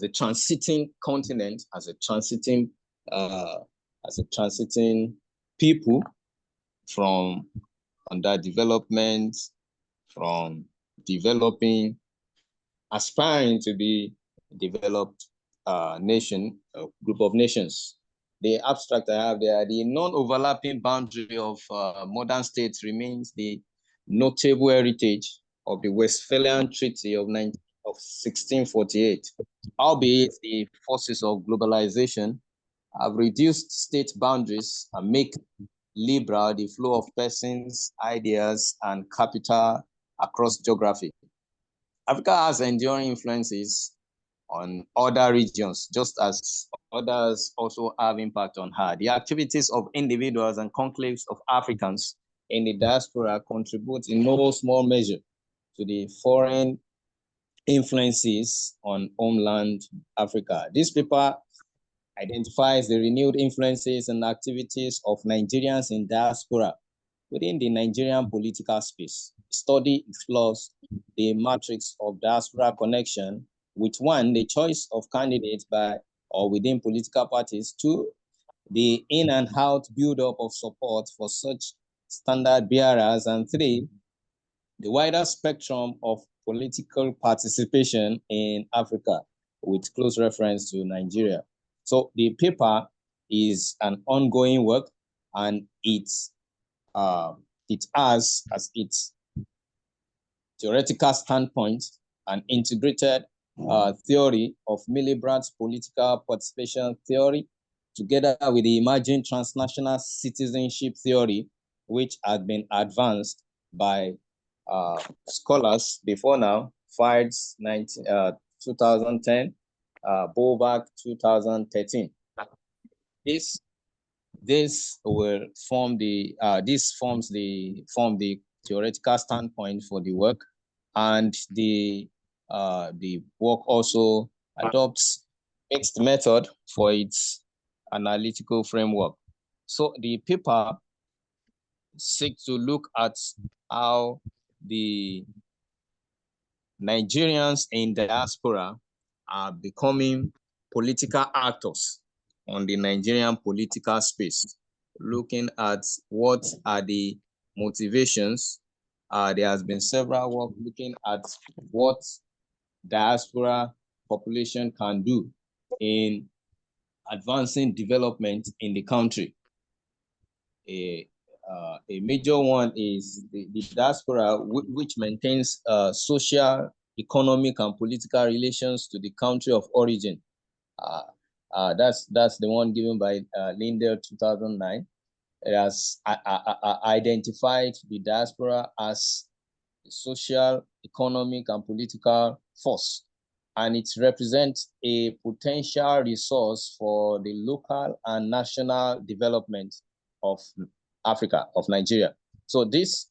transiting continent, as a transiting people from underdevelopment, from developing, aspiring to be a developed nation, a group of nations. The abstract I have there, the non-overlapping boundary of modern states remains the notable heritage of the Westphalian Treaty of 1648, albeit the forces of globalization have reduced state boundaries and make liberal the flow of persons, ideas, and capital across geography. Africa has enduring influences on other regions, just as others also have impact on her. The activities of individuals and conclaves of Africans in the diaspora contribute in no small measure to the foreign influences on homeland Africa. This paper identifies the renewed influences and activities of Nigerians in diaspora within the Nigerian political space. Study explores the matrix of diaspora connection with one, the choice of candidates by or within political parties, two, the in and out build-up of support for such standard bearers, and three, the wider spectrum of political participation in Africa with close reference to Nigeria. So the paper is an ongoing work, and it has as its theoretical standpoint an integrated theory of Miliband's political participation theory, together with the emerging transnational citizenship theory, which had been advanced by scholars before now, Fides 2010, Bovak 2013. This will form the forms the theoretical standpoint for the work, and the work also adopts mixed method for its analytical framework. So the paper seeks to look at how the Nigerians in diaspora are becoming political actors on the Nigerian political space, looking at what are the motivations. There has been several work looking at what diaspora population can do in advancing development in the country. A major one is the diaspora, which maintains social, economic, and political relations to the country of origin. That's the one given by Lindell 2009. It has identified the diaspora as a social, economic, and political force, and it represents a potential resource for the local and national development of Africa, of Nigeria. So these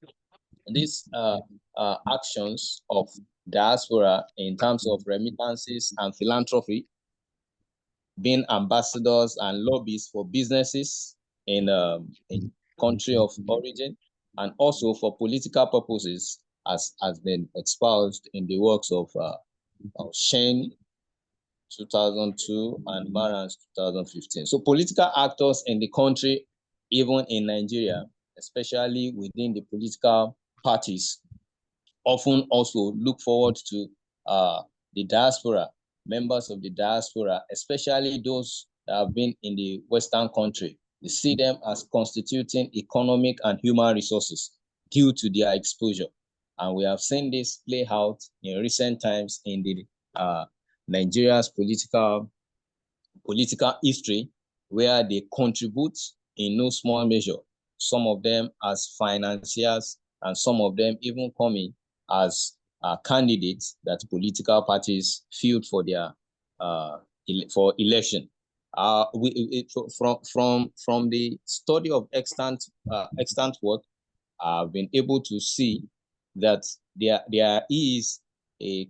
actions of diaspora in terms of remittances and philanthropy, being ambassadors and lobbyists for businesses in country of origin, and also for political purposes, has been espoused in the works of Shane 2002 and Marans 2015. So political actors in the country, even in Nigeria, especially within the political parties, often also look forward to the diaspora, members of the diaspora, especially those that have been in the Western country. They see them as constituting economic and human resources due to their exposure. And we have seen this play out in recent times in the Nigeria's political history, where they contribute in no small measure, some of them as financiers, and some of them even coming as candidates that political parties field for their for election. From the study of extant work, I've been able to see that there is the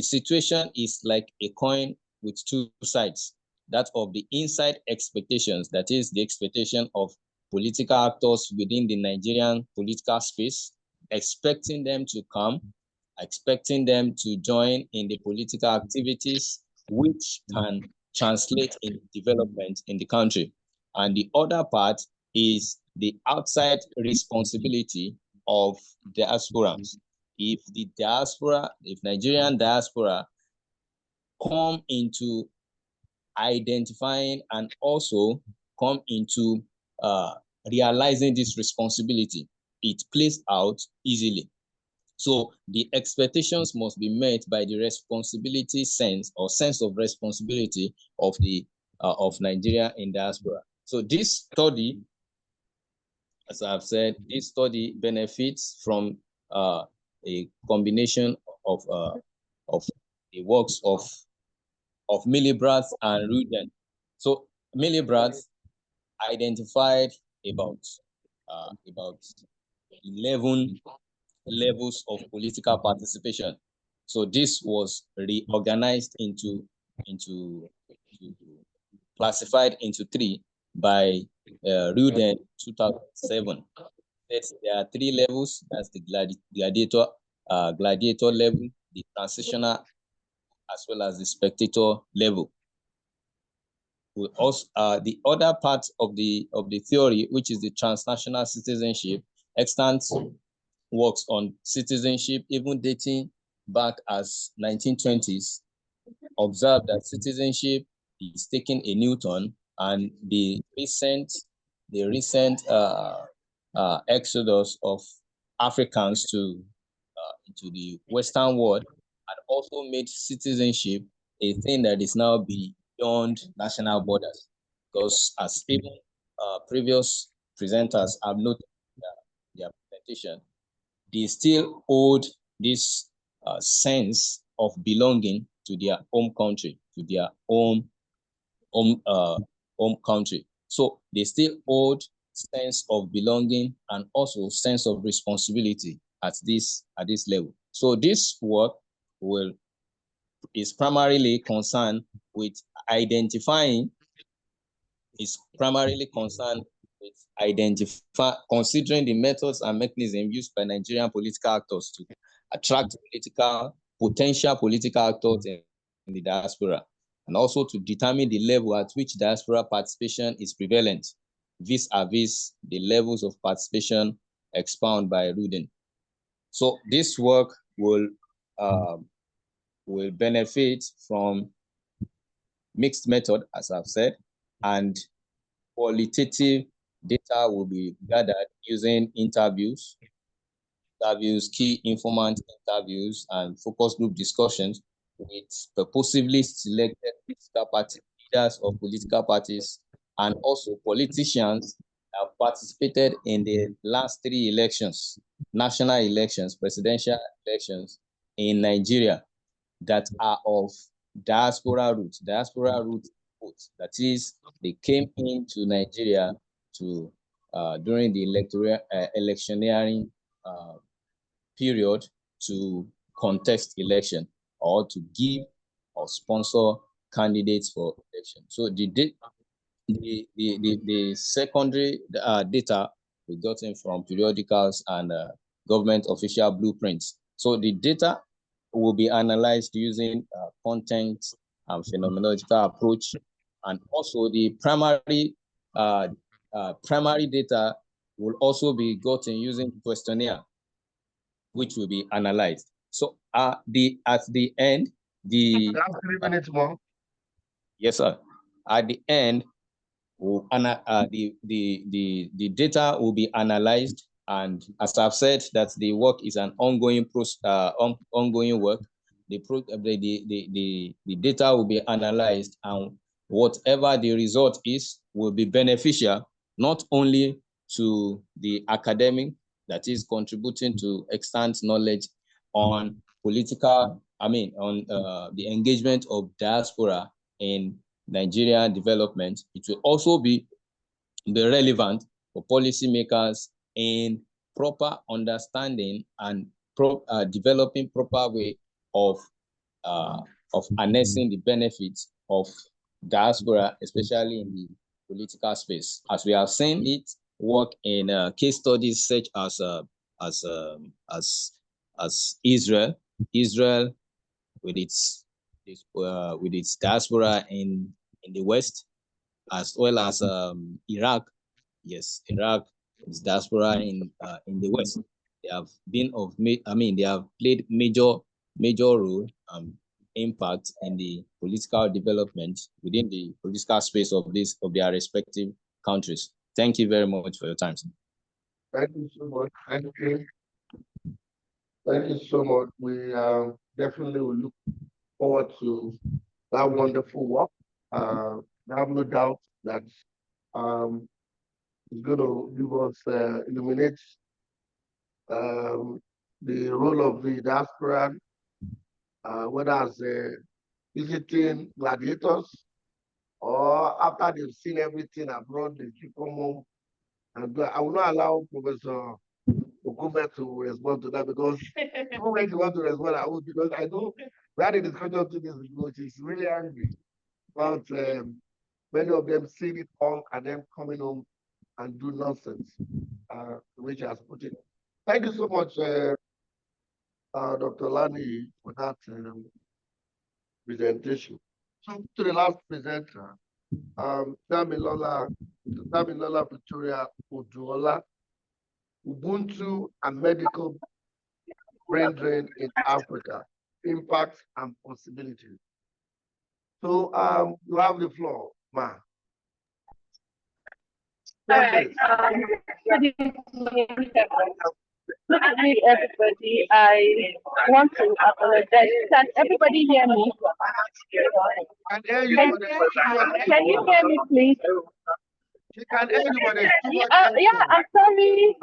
situation is like a coin with two sides. That of the inside expectations, that is the expectation of political actors within the Nigerian political space, expecting them to come, expecting them to join in the political activities, which can translate in development in the country. And the other part is the outside responsibility of diasporans. If Nigerian diaspora come into identifying and also come into realizing this responsibility, it plays out easily. So the expectations must be met by the responsibility sense of responsibility of the of Nigeria in diaspora. So this study, as I've said, this study benefits from a combination of the works of Milibrat and Ruden. So Milibrat identified about 11 levels of political participation. So this was reorganized into classified into 3 by Ruden 2007. There are 3 levels. That's the gladiator level, the transitional, as well as the spectator level. We also, the other part of the theory, which is the transnational citizenship, extant works on citizenship, even dating back as 1920s, observed that citizenship is taking a new turn, and the recent exodus of Africans to into the Western world had also made citizenship a thing that is now beyond national borders. Because as even previous presenters have noted their presentation, they still hold this sense of belonging to their home country, to their home country. So they still hold sense of belonging and also sense of responsibility at this level. So this work is primarily concerned with considering the methods and mechanisms used by Nigerian political actors to attract potential political actors in the diaspora, and also to determine the level at which diaspora participation is prevalent, vis-a-vis the levels of participation expounded by Rudin. So this work will benefit from mixed method, as I've said, and qualitative data will be gathered using interviews, key informant interviews, and focus group discussions with purposively selected political party leaders of political parties, and also politicians that have participated in the last 3 elections, national elections, presidential elections in Nigeria, that are of diaspora roots votes. That is, they came into Nigeria to during the electioneering period to contest election, or to give or sponsor candidates for election. So the secondary data we gotten from periodicals and government official blueprints. So the data will be analyzed using content and phenomenological approach, and also the primary data will also be gotten using questionnaire, which will be analyzed. So at the end, the 3 minutes more. Yes, sir. At the end, the data will be analyzed, and as I've said, that the work is an ongoing ongoing work. The data will be analyzed, and whatever the result is will be beneficial not only to the academic that is contributing to extant knowledge on political, on the engagement of diaspora in Nigerian development. It will also be relevant for policymakers in proper understanding and developing proper way of harnessing the benefits of diaspora, especially in the political space, as we have seen it work in case studies such as Israel with its diaspora in the West, as well as Iraq. Yes, Iraq is diaspora in the West. They have been they have played major role impact in the political development within the political space of their respective countries. Thank you very much for your time. Thank you so much. Thank you. Thank you so much. We definitely will look forward to that wonderful work. I have no doubt that it's going to give us illuminate the role of the diaspora, whether as visiting gladiators, or after they've seen everything abroad, they keep come home. And I will not allow Professor Okome to respond to that, because even when he wants to respond, I will, because I know we had a discussion to this, because he's really angry about many of them seeing it all and then coming home and do nonsense, which has put it. Thank you so much, Dr. Lani, for that presentation. So to the last presenter, Damilola Victoria Oduola, Ubuntu and Medical Brain Drain in Africa, Impact and Possibilities. So you have the floor, Ma. All right. Good evening, everybody. I want to apologize. Can everybody hear me? Can hear you. Can you hear me, please? She can hear you, but yeah, I'm sorry.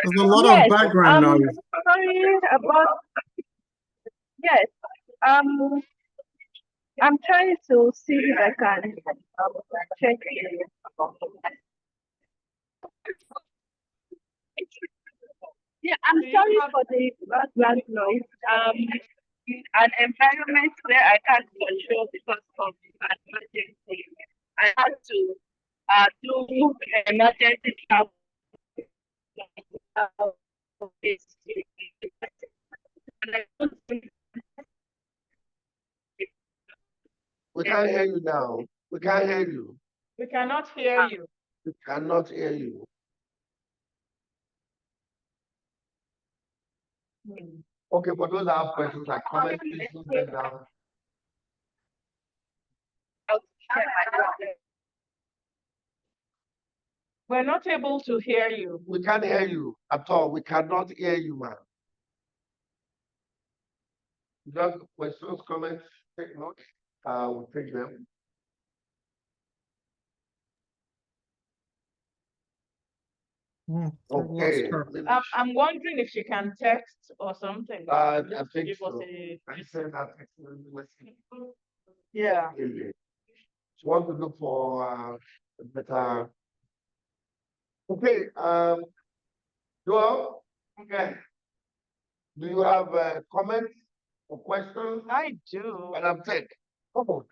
There's a lot of background noise. Sorry about. Yes. I'm trying to see if I can check. Yeah, I'm sorry for the background noise. An environment where I can't control because of an emergency. I had to do emergency travel. can't hear you now. We can't hear you. We cannot hear you. We cannot hear you. Okay, but those are questions like comment, please put them down. We're not able to hear you. We can't hear you at all. We cannot hear you, man. Just questions, comments, take notes. We'll take them. Okay. I'm wondering if she can text or something. I think Give us so. a- I said that. Yeah. She wants to look for a better. Okay. Joel. Okay. Do you have comments or questions? I do. Madam Tech. Come on.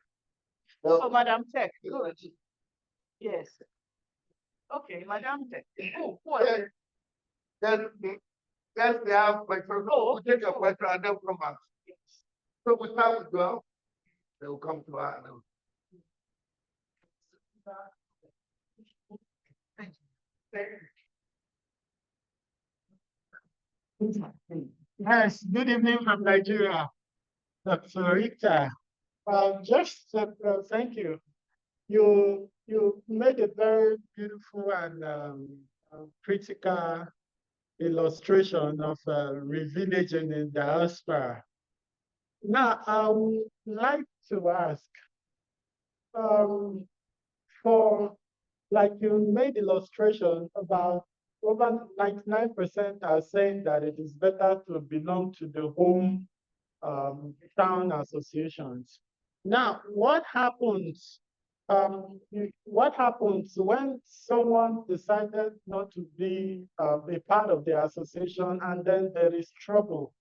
Oh, Madam Tech. Good. Yes. Okay, Madam Tech. Oh, what? Then they have questions. Oh, We'll take your question and then we'll come back. So we start with Joel. They will come to her. Yes, good evening from Nigeria, Dr. Rita. Thank you. You made a very beautiful and critical illustration of re-villaging in diaspora. Now, I would like to ask, for like you made illustration about over 99% are saying that it is better to belong to the home town associations. Now, what happens? What happens when someone decided not to be a part of the association, and then there is trouble?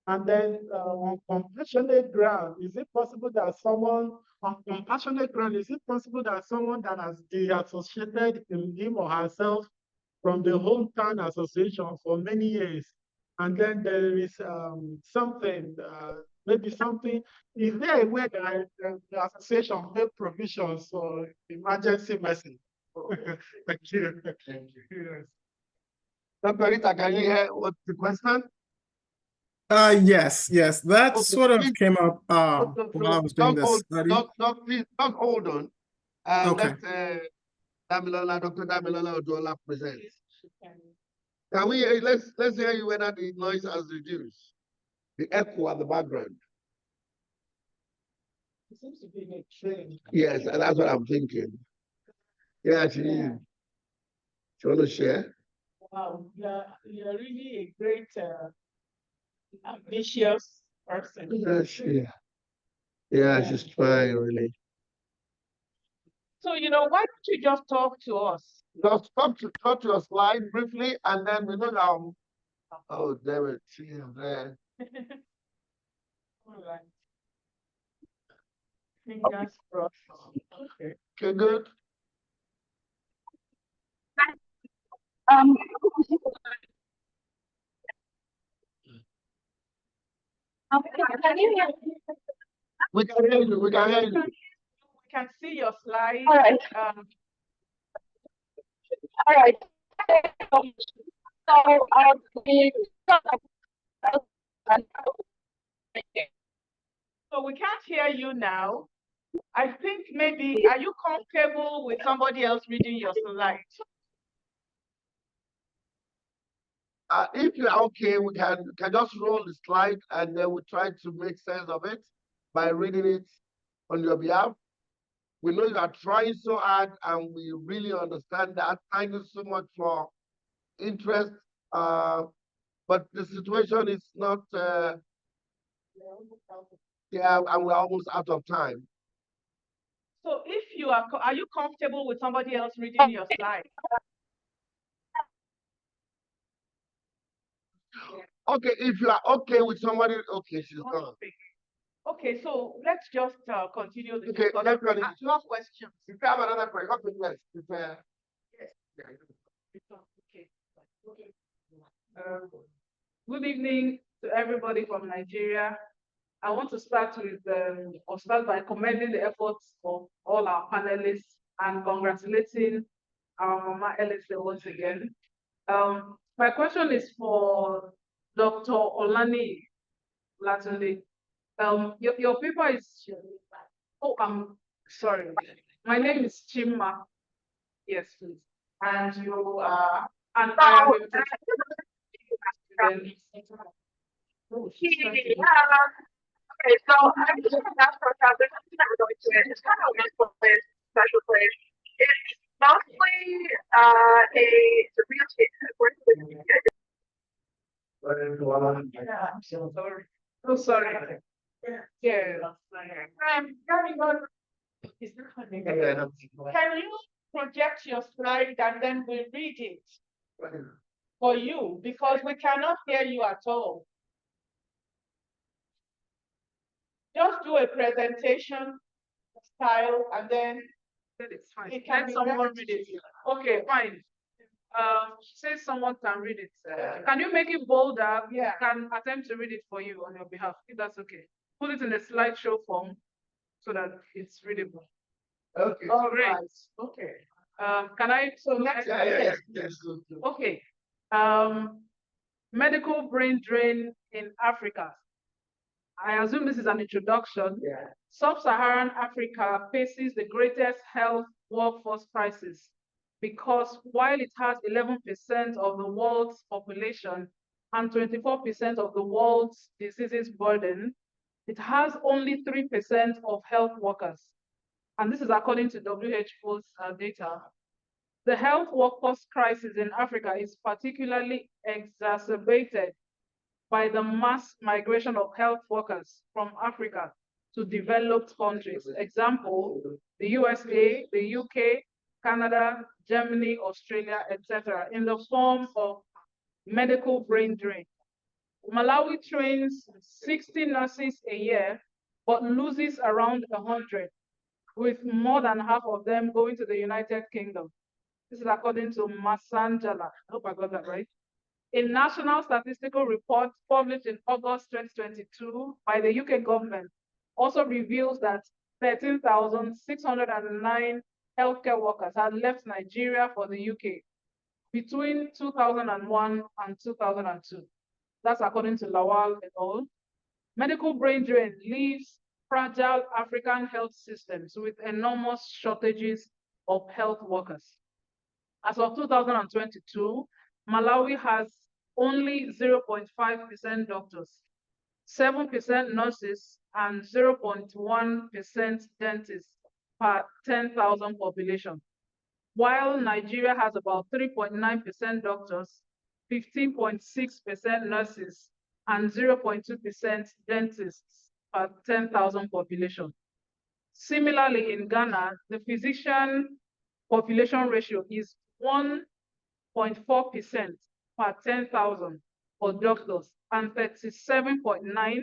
And then on compassionate ground, is it possible that someone on compassionate ground, is it possible that someone that has de-associated him or herself from the hometown association for many years, and then there is something, maybe something, is there a way that the association made provisions for emergency medicine? Thank you. Thank you. Yes. Dr. Rita, can you hear what's the question? Yes, that Okay, sort of please. came up while I was doing this study. Please, don't hold on. Okay. Let Dr. Damilola Oduola present. Can we let's hear you whether the noise has reduced, the echo at the background. It seems to be in a train. Yes, and that's what I'm thinking. Yeah, she is. You want to share? Wow, you're really a great, ambitious person. Yeah, she's trying really. So, why don't you just talk to us? Just talk to your slide briefly, and then we know oh, there it is there. All right. Fingers crossed. Okay, good. Can you hear me? We can hear you. We can hear you. We can see your slides. All right. All right. So we can't hear you now. I think maybe, are you comfortable with somebody else reading your slides? If you're okay, we can just roll the slide and then we try to make sense of it by reading it on your behalf. We know you are trying so hard and we really understand that. Thank you so much for interest. But the situation is not, yeah, and we're almost out of time. So if you are you comfortable with somebody else reading your slides? Okay, if you are okay with somebody, okay, she's gone. Okay, so let's just continue the Okay, discussion. let's Ask more questions. If you have another question, okay, yes. Okay. Good evening to everybody from Nigeria. I want to start with, or start by commending the efforts of all our panelists and congratulating our Mama Elisa once again. My question is for Dr. Olani Latunde. Your paper is, oh, I'm sorry. My name is Chima. Yes, please. And you are, and I am a oh, she's trying to do- Okay, so I'm just that's for not really to it. It's kind of a mental place, special place. It's mostly a real estate working with Yeah, I'm so sorry. So sorry. Yeah. Very good. Can you project your slide and then we read it for you because we cannot hear you at all. Just do a presentation style and then It's fine. it can Let be someone read. read it. Okay, fine. She says someone can read it. Can you make it bolder? Yeah. Can attempt to read it for you on your behalf, if that's okay. Put it in a slideshow form so that it's readable. Okay. All Great. right. Okay. Can I? So next, Yes. Okay. Medical brain drain in Africa. I assume this is an introduction. Yeah. Sub-Saharan Africa faces the greatest health workforce crisis because while it has 11% of the world's population and 24% of the world's diseases burden, it has only 3% of health workers. And this is according to WHO's data. The health workforce crisis in Africa is particularly exacerbated by the mass migration of health workers from Africa to developed countries. Example, the USA, the UK, Canada, Germany, Australia, etc., in the form of medical brain drain. Malawi trains 60 nurses a year, but loses around 100, with more than half of them going to the United Kingdom. This is according to Masanjala. I hope I got that right. A national statistical report published in August 2022 by the UK government also reveals that 13,609 healthcare workers had left Nigeria for the UK between 2001 and 2002. That's according to Lawal et al. Medical brain drain leaves fragile African health systems with enormous shortages of health workers. As of 2022, Malawi has only 0.5% doctors, 7% nurses, and 0.1% dentists per 10,000 population, while Nigeria has about 3.9% doctors, 15.6% nurses, and 0.2% dentists per 10,000 population. Similarly, in Ghana, the physician population ratio is 1.4% per 10,000 for doctors and 37.9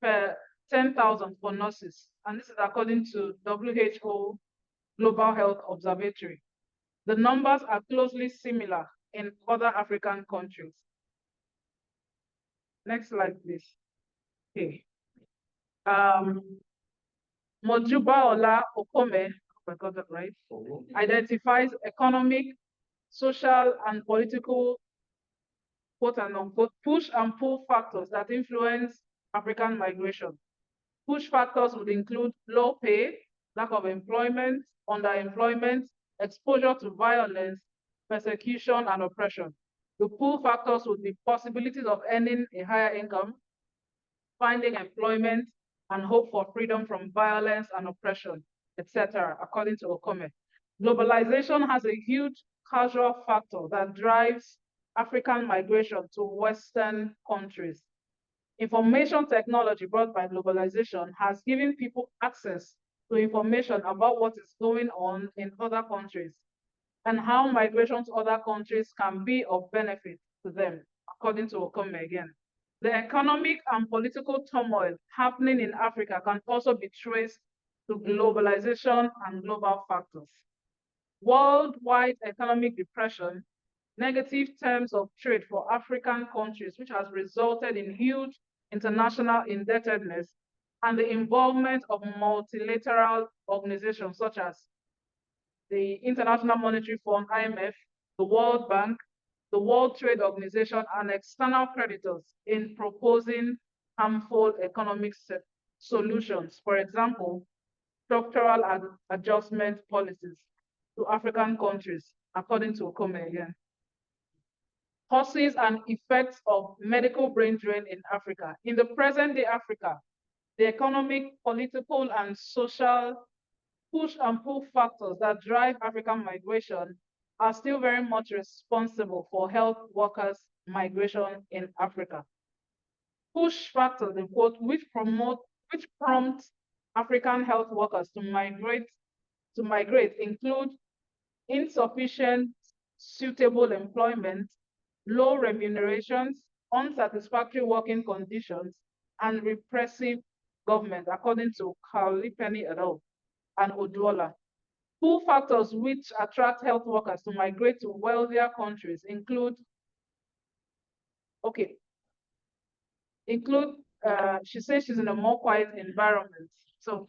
per 10,000 for nurses. And this is according to WHO Global Health Observatory. The numbers are closely similar in other African countries. Next slide, please. Okay. Mojubaolu Okome, if I got that right, identifies economic, social, and political, quote and unquote, push and pull factors that influence African migration. Push factors would include low pay, lack of employment, underemployment, exposure to violence, persecution, and oppression. The pull factors would be possibilities of earning a higher income, finding employment, and hope for freedom from violence and oppression, etc., according to Okome. Globalization has a huge cultural factor that drives African migration to Western countries. Information technology brought by globalization has given people access to information about what is going on in other countries and how migration to other countries can be of benefit to them, according to Okome again. The economic and political turmoil happening in Africa can also be traced to globalization and global factors. Worldwide economic depression, negative terms of trade for African countries, which has resulted in huge international indebtedness, and the involvement of multilateral organizations such as the International Monetary Fund, IMF, the World Bank, the World Trade Organization, and external creditors in proposing harmful economic solutions. For example, structural adjustment policies to African countries, according to Okome again. Causes and effects of medical brain drain in Africa. In the present day Africa, the economic, political, and social push and pull factors that drive African migration are still very much responsible for health workers' migration in Africa. Push factors, in quote, which prompt African health workers to migrate include insufficient suitable employment, low remunerations, unsatisfactory working conditions, and repressive government, according to Carly Penny et al. And Oduola. Pull factors which attract health workers to migrate to wealthier countries include, she says she's in a more quiet environment. So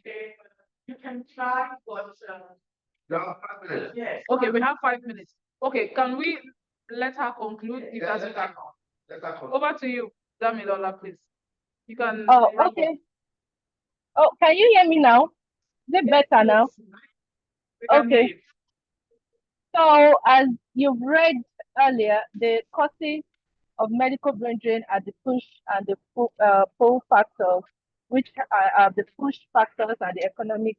you can try, but No, 5 minutes. yes. Okay, we have 5 minutes. Okay, can we let her conclude? If Yeah, that's let her conclude. over to you, Damilola, please. You can. Oh, okay. Oh, can you hear me now? Is it better now? We can hear Okay. you. So, as you've read earlier, the causes of medical brain drain are the push and the pull factors, which are the push factors and the economic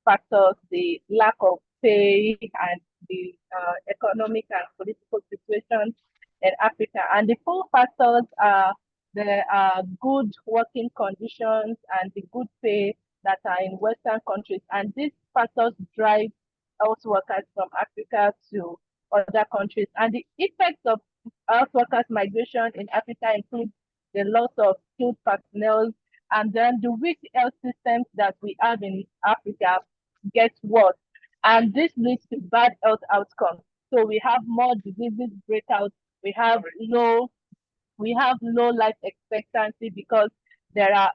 factors, the lack of pay and the economic and political situation in Africa. And the pull factors are the good working conditions and the good pay that are in Western countries. And these factors drive health workers from Africa to other countries. And the effects of health workers migration in Africa include the loss of skilled personnel, and then the weak health systems that we have in Africa gets worse. And this leads to bad health outcomes. So we have more diseases break out. We have low life expectancy because there are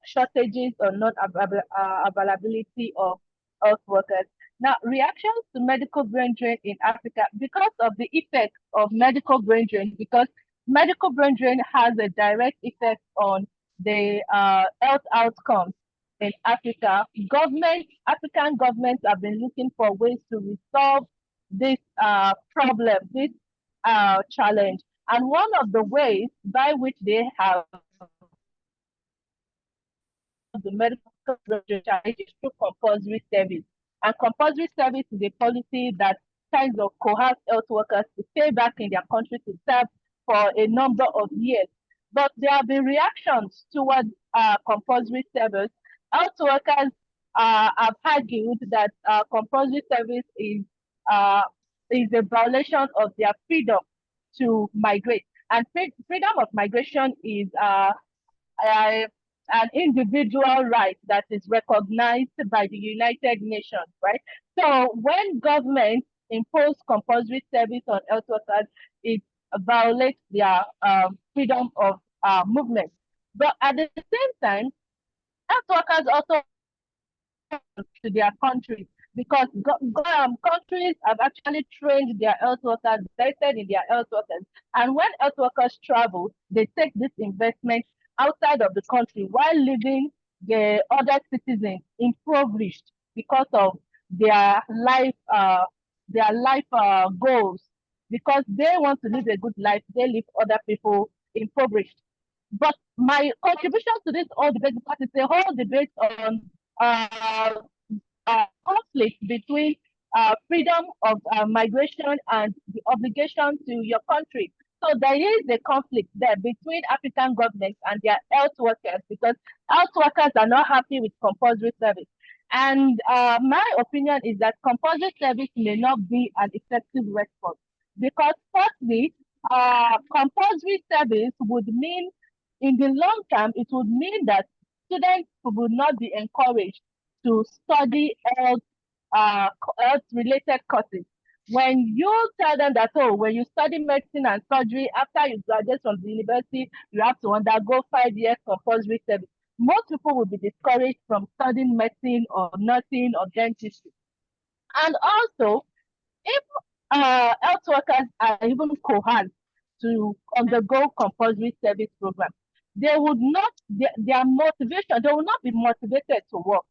shortages or non-availability of health workers. Now, reactions to medical brain drain in Africa, because of the effects of medical brain drain, because medical brain drain has a direct effect on the health outcomes in Africa. African governments have been looking for ways to resolve this problem, this challenge. And one of the ways by which they have the medical challenge is through compulsory service. And compulsory service is a policy that kinds of coerce health workers to stay back in their country to serve for a number of years. But there have been reactions towards compulsory service. Health workers have argued that compulsory service is a violation of their freedom to migrate. And freedom of migration is an individual right that is recognized by the United Nations, right? So when governments impose compulsory service on health workers, it violates their freedom of movement. But at the same time, health workers also to their countries, because countries have actually trained their health workers, invested in their health workers. And when health workers travel, they take this investment outside of the country while leaving the other citizens impoverished because of their life goals. Because they want to live a good life, they leave other people impoverished. But my contribution to this whole debate, because it's a whole debate on conflict between freedom of migration and the obligation to your country. So there is a conflict there between African governments and their health workers, because health workers are not happy with compulsory service. And my opinion is that compulsory service may not be an effective response, because firstly, compulsory service would mean, in the long term, it would mean that students would not be encouraged to study health-related courses. when you tell them that, oh, when you study medicine and surgery, after you graduate from the university, you have to undergo 5 years compulsory service, most people will be discouraged from studying medicine or nursing or dentistry. And also, if health workers are even coerced to undergo compulsory service program, they would not, their motivation, they will not be motivated to work.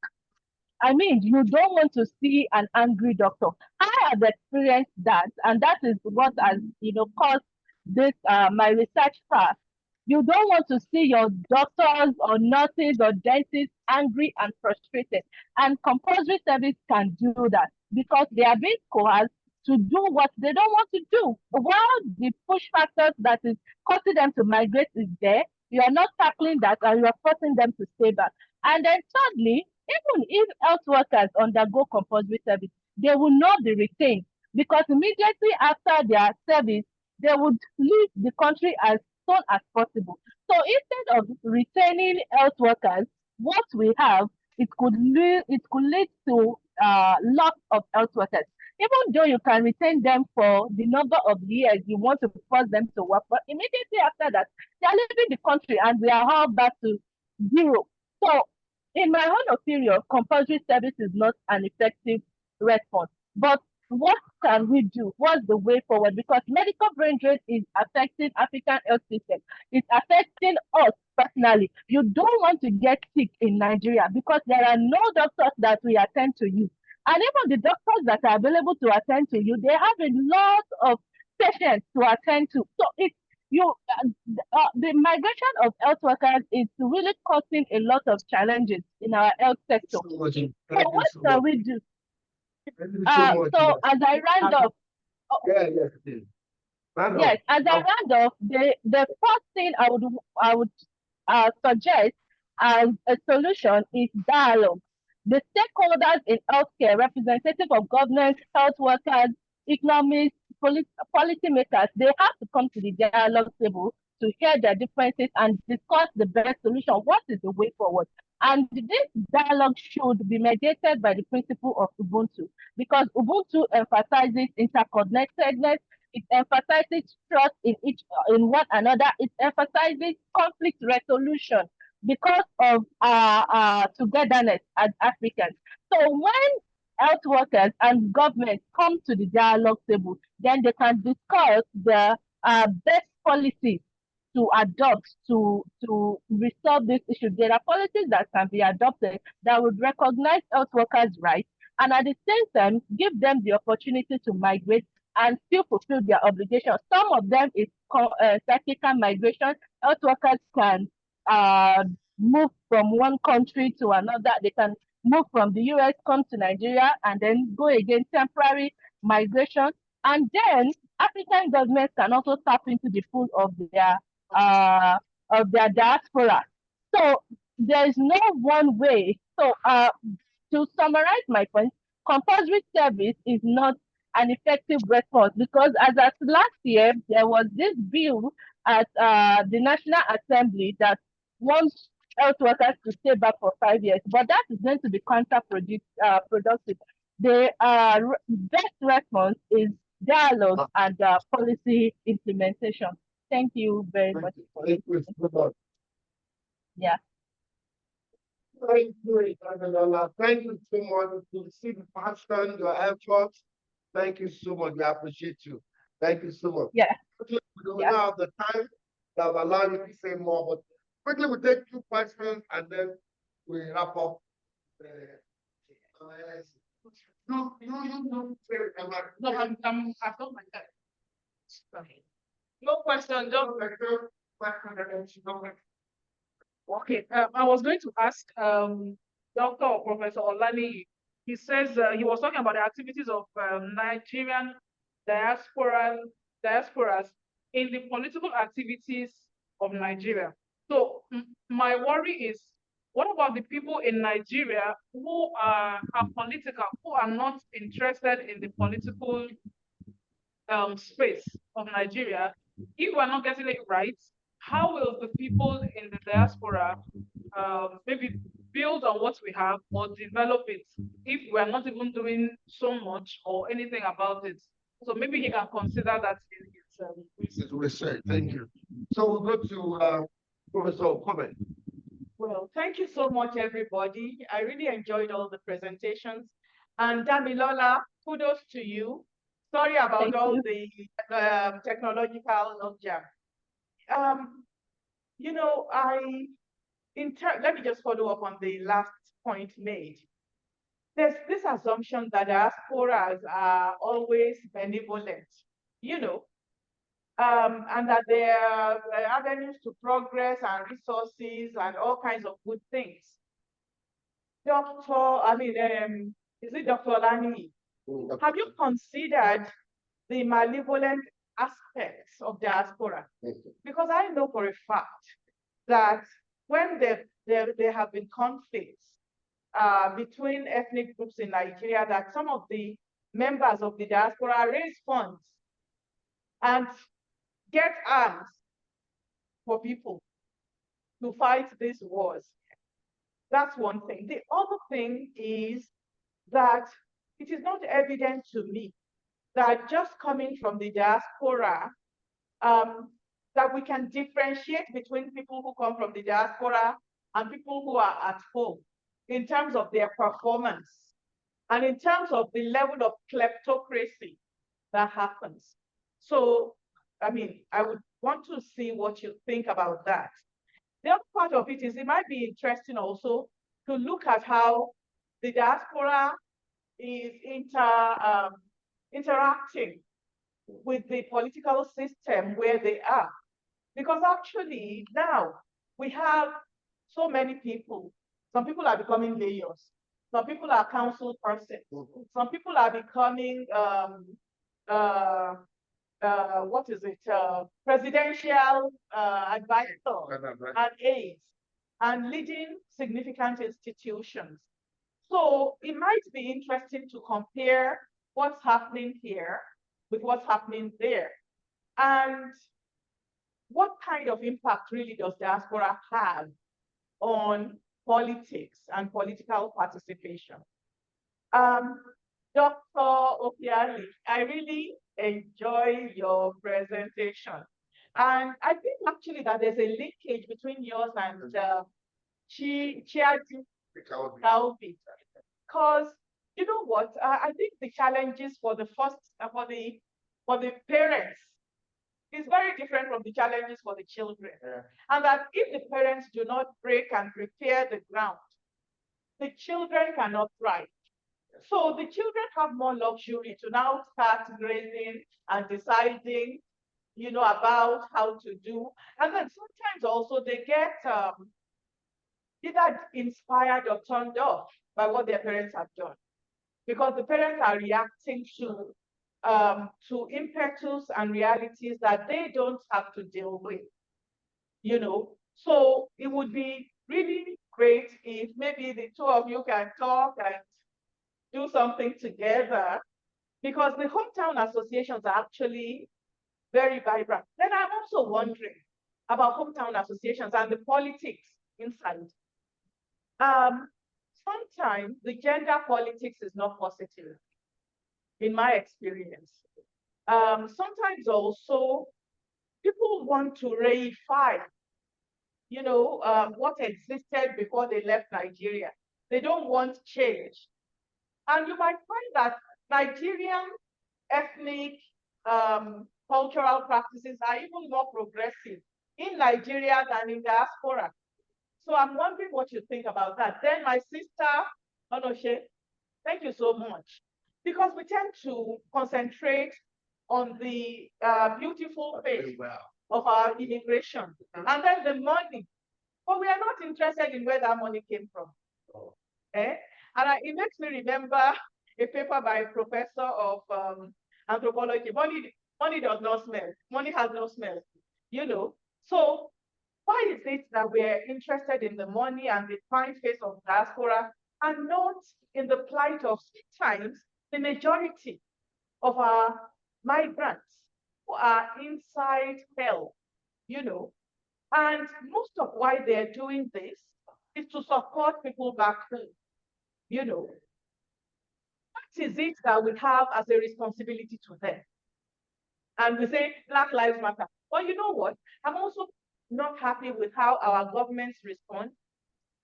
I mean, you don't want to see an angry doctor. I have experienced that, and that is what has, caused this my research path. You don't want to see your doctors or nurses or dentists angry and frustrated. And compulsory service can do that because they are being coerced to do what they don't want to do. While the push factors that is causing them to migrate is there, you are not tackling that and you are forcing them to stay back. And then thirdly, even if health workers undergo compulsory service, they will not be retained because immediately after their service, they would leave the country as soon as possible. So instead of retaining health workers, what we have, it could lead to loss of health workers. Even though you can retain them for the number of years you want to force them to work, but immediately after that, they are leaving the country and we are all back to zero. So in my own opinion, compulsory service is not an effective response. But what can we do? What's the way forward? Because medical brain drain is affecting African health system. It's affecting us personally. You don't want to get sick in Nigeria because there are no doctors that will attend to you. And even the doctors that are available to attend to you, they have a lot of patients to attend to. So it's the migration of health workers is really causing a lot of challenges in our health sector. So what can we do? So as I round up, yes, as I round up, the first thing I would suggest as a solution is dialogue. The stakeholders in healthcare, representative of government, health workers, economists, policy makers, they have to come to the dialogue table to hear their differences and discuss the best solution. What is the way forward? And this dialogue should be mediated by the principle of Ubuntu, because Ubuntu emphasizes interconnectedness, it emphasizes trust in one another, it emphasizes conflict resolution because of our togetherness as Africans. So when health workers and government come to the dialogue table, then they can discuss the best policies to adopt to resolve this issue. There are policies that can be adopted that would recognize health workers' rights and at the same time give them the opportunity to migrate and still fulfill their obligations. Some of them is cyclical migration. Health workers can move from one country to another. They can move from the US, come to Nigeria, and then go again, temporary migration. And then African governments can also tap into the pool of their diaspora. So there is no one way. So to summarize my point, compulsory service is not an effective response because as at last year, there was this bill at the National Assembly that wants health workers to stay back for 5 years, but that is going to be counterproductive. The best response is dialogue and policy implementation. Thank you very much. Yeah. Thank you, Isabella. Thank you so much. You see the passion, your efforts. Thank you so much. We appreciate you. Thank you so much. Yeah. We don't have the time that will allow you to say more, but quickly we take 2 questions and then we wrap up. No, I've done my time. No question, Okay, I was going to ask Dr. or Professor Olani. He says he was talking about the activities of Nigerian diasporas in the political activities of Nigeria. So my worry is, what about the people in Nigeria who are political, who are not interested in the political space of Nigeria? If we're not getting it right, how will the people in the diaspora maybe build on what we have or develop it if we're not even doing so much or anything about it? So maybe he can consider that in his research. Thank you. So we'll go to Professor Okome. Well, thank you so much, everybody. I really enjoyed all the presentations. And Damilola, kudos to you. Sorry about all the technological logjam. You know, let me just follow up on the last point made. There's this assumption that diasporas are always benevolent, you know, and that there are avenues to progress and resources and all kinds of good things. Is it Dr. Lani? Have you considered the malevolent aspects of diaspora? Because I know for a fact that when there have been conflicts between ethnic groups in Nigeria, that some of the members of the diaspora raise funds and get arms for people to fight these wars. That's one thing. The other thing is that it is not evident to me that just coming from the diaspora, that we can differentiate between people who come from the diaspora and people who are at home in terms of their performance and in terms of the level of kleptocracy that happens. So, I mean, I would want to see what you think about that. The other part of it is it might be interesting also to look at how the diaspora is interacting with the political system where they are. Because actually now we have so many people. Some people are becoming mayors. Some people are council persons. Some people are becoming presidential advisor and aides and leading significant institutions. So it might be interesting to compare what's happening here with what's happening there. And what kind of impact really does diaspora have on politics and political participation? Dr. Opiali, I really enjoy your presentation. And I think actually that there's a linkage between yours and Chiadi Kalbi. Because you know what? I think the challenges for the parents is very different from the challenges for the children. Yeah. And that if the parents do not break and prepare the ground, the children cannot thrive. So the children have more luxury to now start grazing and deciding, you know, about how to do. And then sometimes also they get either inspired or turned off by what their parents have done, because the parents are reacting to impetus and realities that they don't have to deal with, you know. So it would be really great if maybe the two of you can talk and do something together, because the hometown associations are actually very vibrant. Then I'm also wondering about hometown associations and the politics inside. Sometimes the gender politics is not positive, in my experience. Sometimes also people want to reify, you know, what existed before they left Nigeria. They don't want change. And you might find that Nigerian ethnic cultural practices are even more progressive in Nigeria than in diaspora. So I'm wondering what you think about that. Then my sister, Onoshe, thank you so much. Because we tend to concentrate on the beautiful face of our immigration and then the money. But we are not interested in where that money came from. Eh? And it makes me remember a paper by a professor of anthropology. Money does not smell. Money has no smell, you know. So why is it that we're interested in the money and the fine face of diaspora and not in the plight of sometimes the majority of our migrants who are inside hell, you know? And most of why they're doing this is to support people back home, you know. What is it that we have as a responsibility to them? And we say Black Lives Matter. But you know what? I'm also not happy with how our governments respond.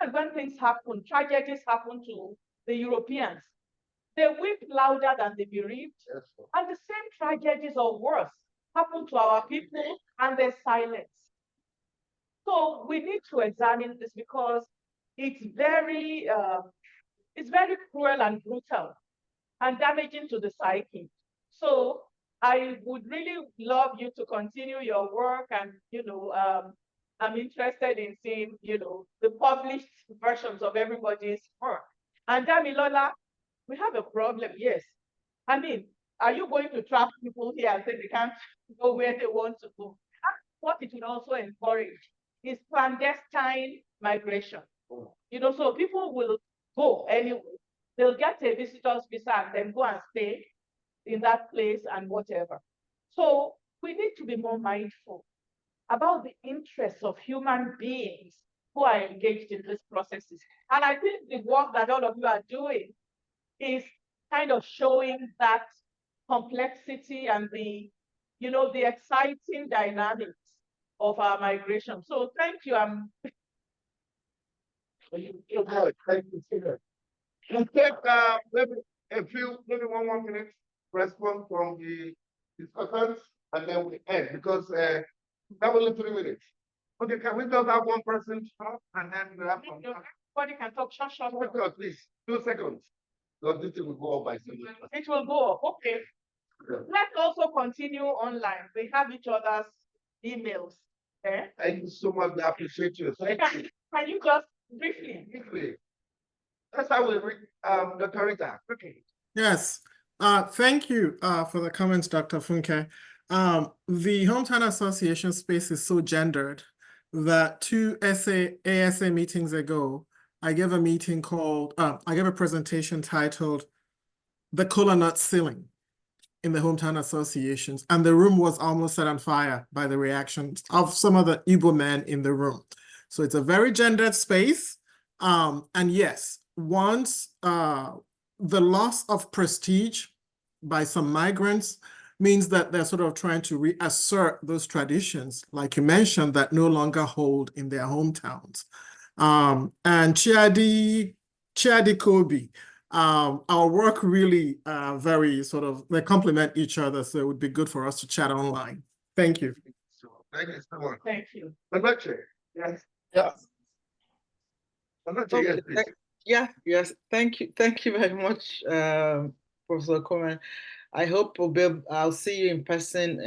And when things happen, tragedies happen to the Europeans, they weep louder than the bereaved. Yes, and the same tragedies or worse happen to our people and there's silence. So we need to examine this because it's very cruel and brutal and damaging to the psyche. So I would really love you to continue your work, and I'm interested in seeing the published versions of everybody's work. And Damilola, we have a problem. Yes, I mean, are you going to trap people here and say they can't go where they want to go? What it will also encourage is clandestine migration. So people will go anyway. They'll get a visitor's visa and then go and stay in that place and whatever. So we need to be more mindful about the interests of human beings who are engaged in these processes. And I think the work that all of you are doing is kind of showing that complexity and the exciting dynamics of our migration. So thank you. Thank you. We'll take maybe 1 more minute response from the discussants, and then we end because that only 3 minutes. Okay, can we just have one person talk and then we have everybody can talk short. Please, 2 seconds. Because this will go up by 2 minutes. It will go up. Okay. Yeah. Let's also continue online. We have each other's emails. Okay? Thank you so much. I appreciate you. Can you just briefly? That's how we read Dr. Rita. Okay. Yes. Thank you for the comments, Dr. Funke. The Hometown Association space is so gendered that 2 ASA meetings ago, I gave a presentation titled The Kola Nut Ceiling in the Hometown Associations, and the room was almost set on fire by the reactions of some of the Igbo men in the room. So it's a very gendered space. And yes, once the loss of prestige by some migrants means that they're sort of trying to reassert those traditions, like you mentioned, that no longer hold in their hometowns. And Chiadi Kobe, our work really they complement each other, so it would be good for us to chat online. Thank you. Thank you so much. Thank you. Yes. Yeah. Okay. Yes. Thank you very much, Professor Okome. I hope I'll see you in person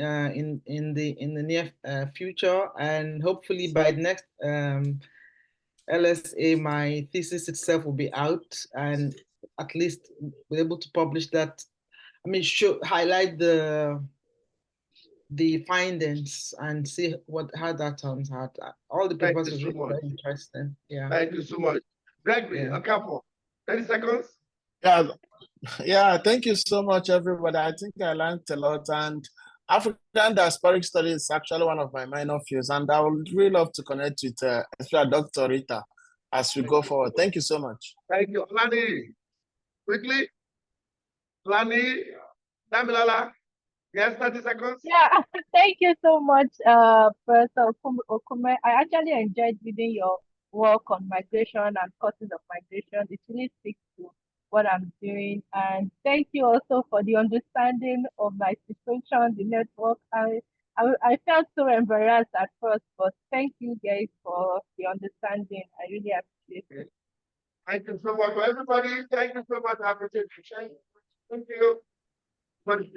in the near future, and hopefully by next LSA, my thesis itself will be out, and at least be able to publish that. I mean, highlight the findings and see how that turns out. All the papers are really very interesting. Yeah. Thank you so much. Gregory, a couple. 30 seconds. Yeah, thank you so much, everybody. I think I learned a lot, and African diasporic studies is actually one of my minor fields, and I would really love to connect with Dr. Rita as we go forward. Thank you so much. Thank you. Lani, quickly. Lani, Damilola. Yes, 30 seconds. Yeah, thank you so much, Professor Okome. I actually enjoyed reading your work on migration and causes of migration. It really speaks to what I'm doing. And thank you also for the understanding of my situation, the network. I felt so embarrassed at first, but thank you guys for the understanding. I really appreciate it. Thank you so much for everybody. Thank you so much. I appreciate you. Thank you. What is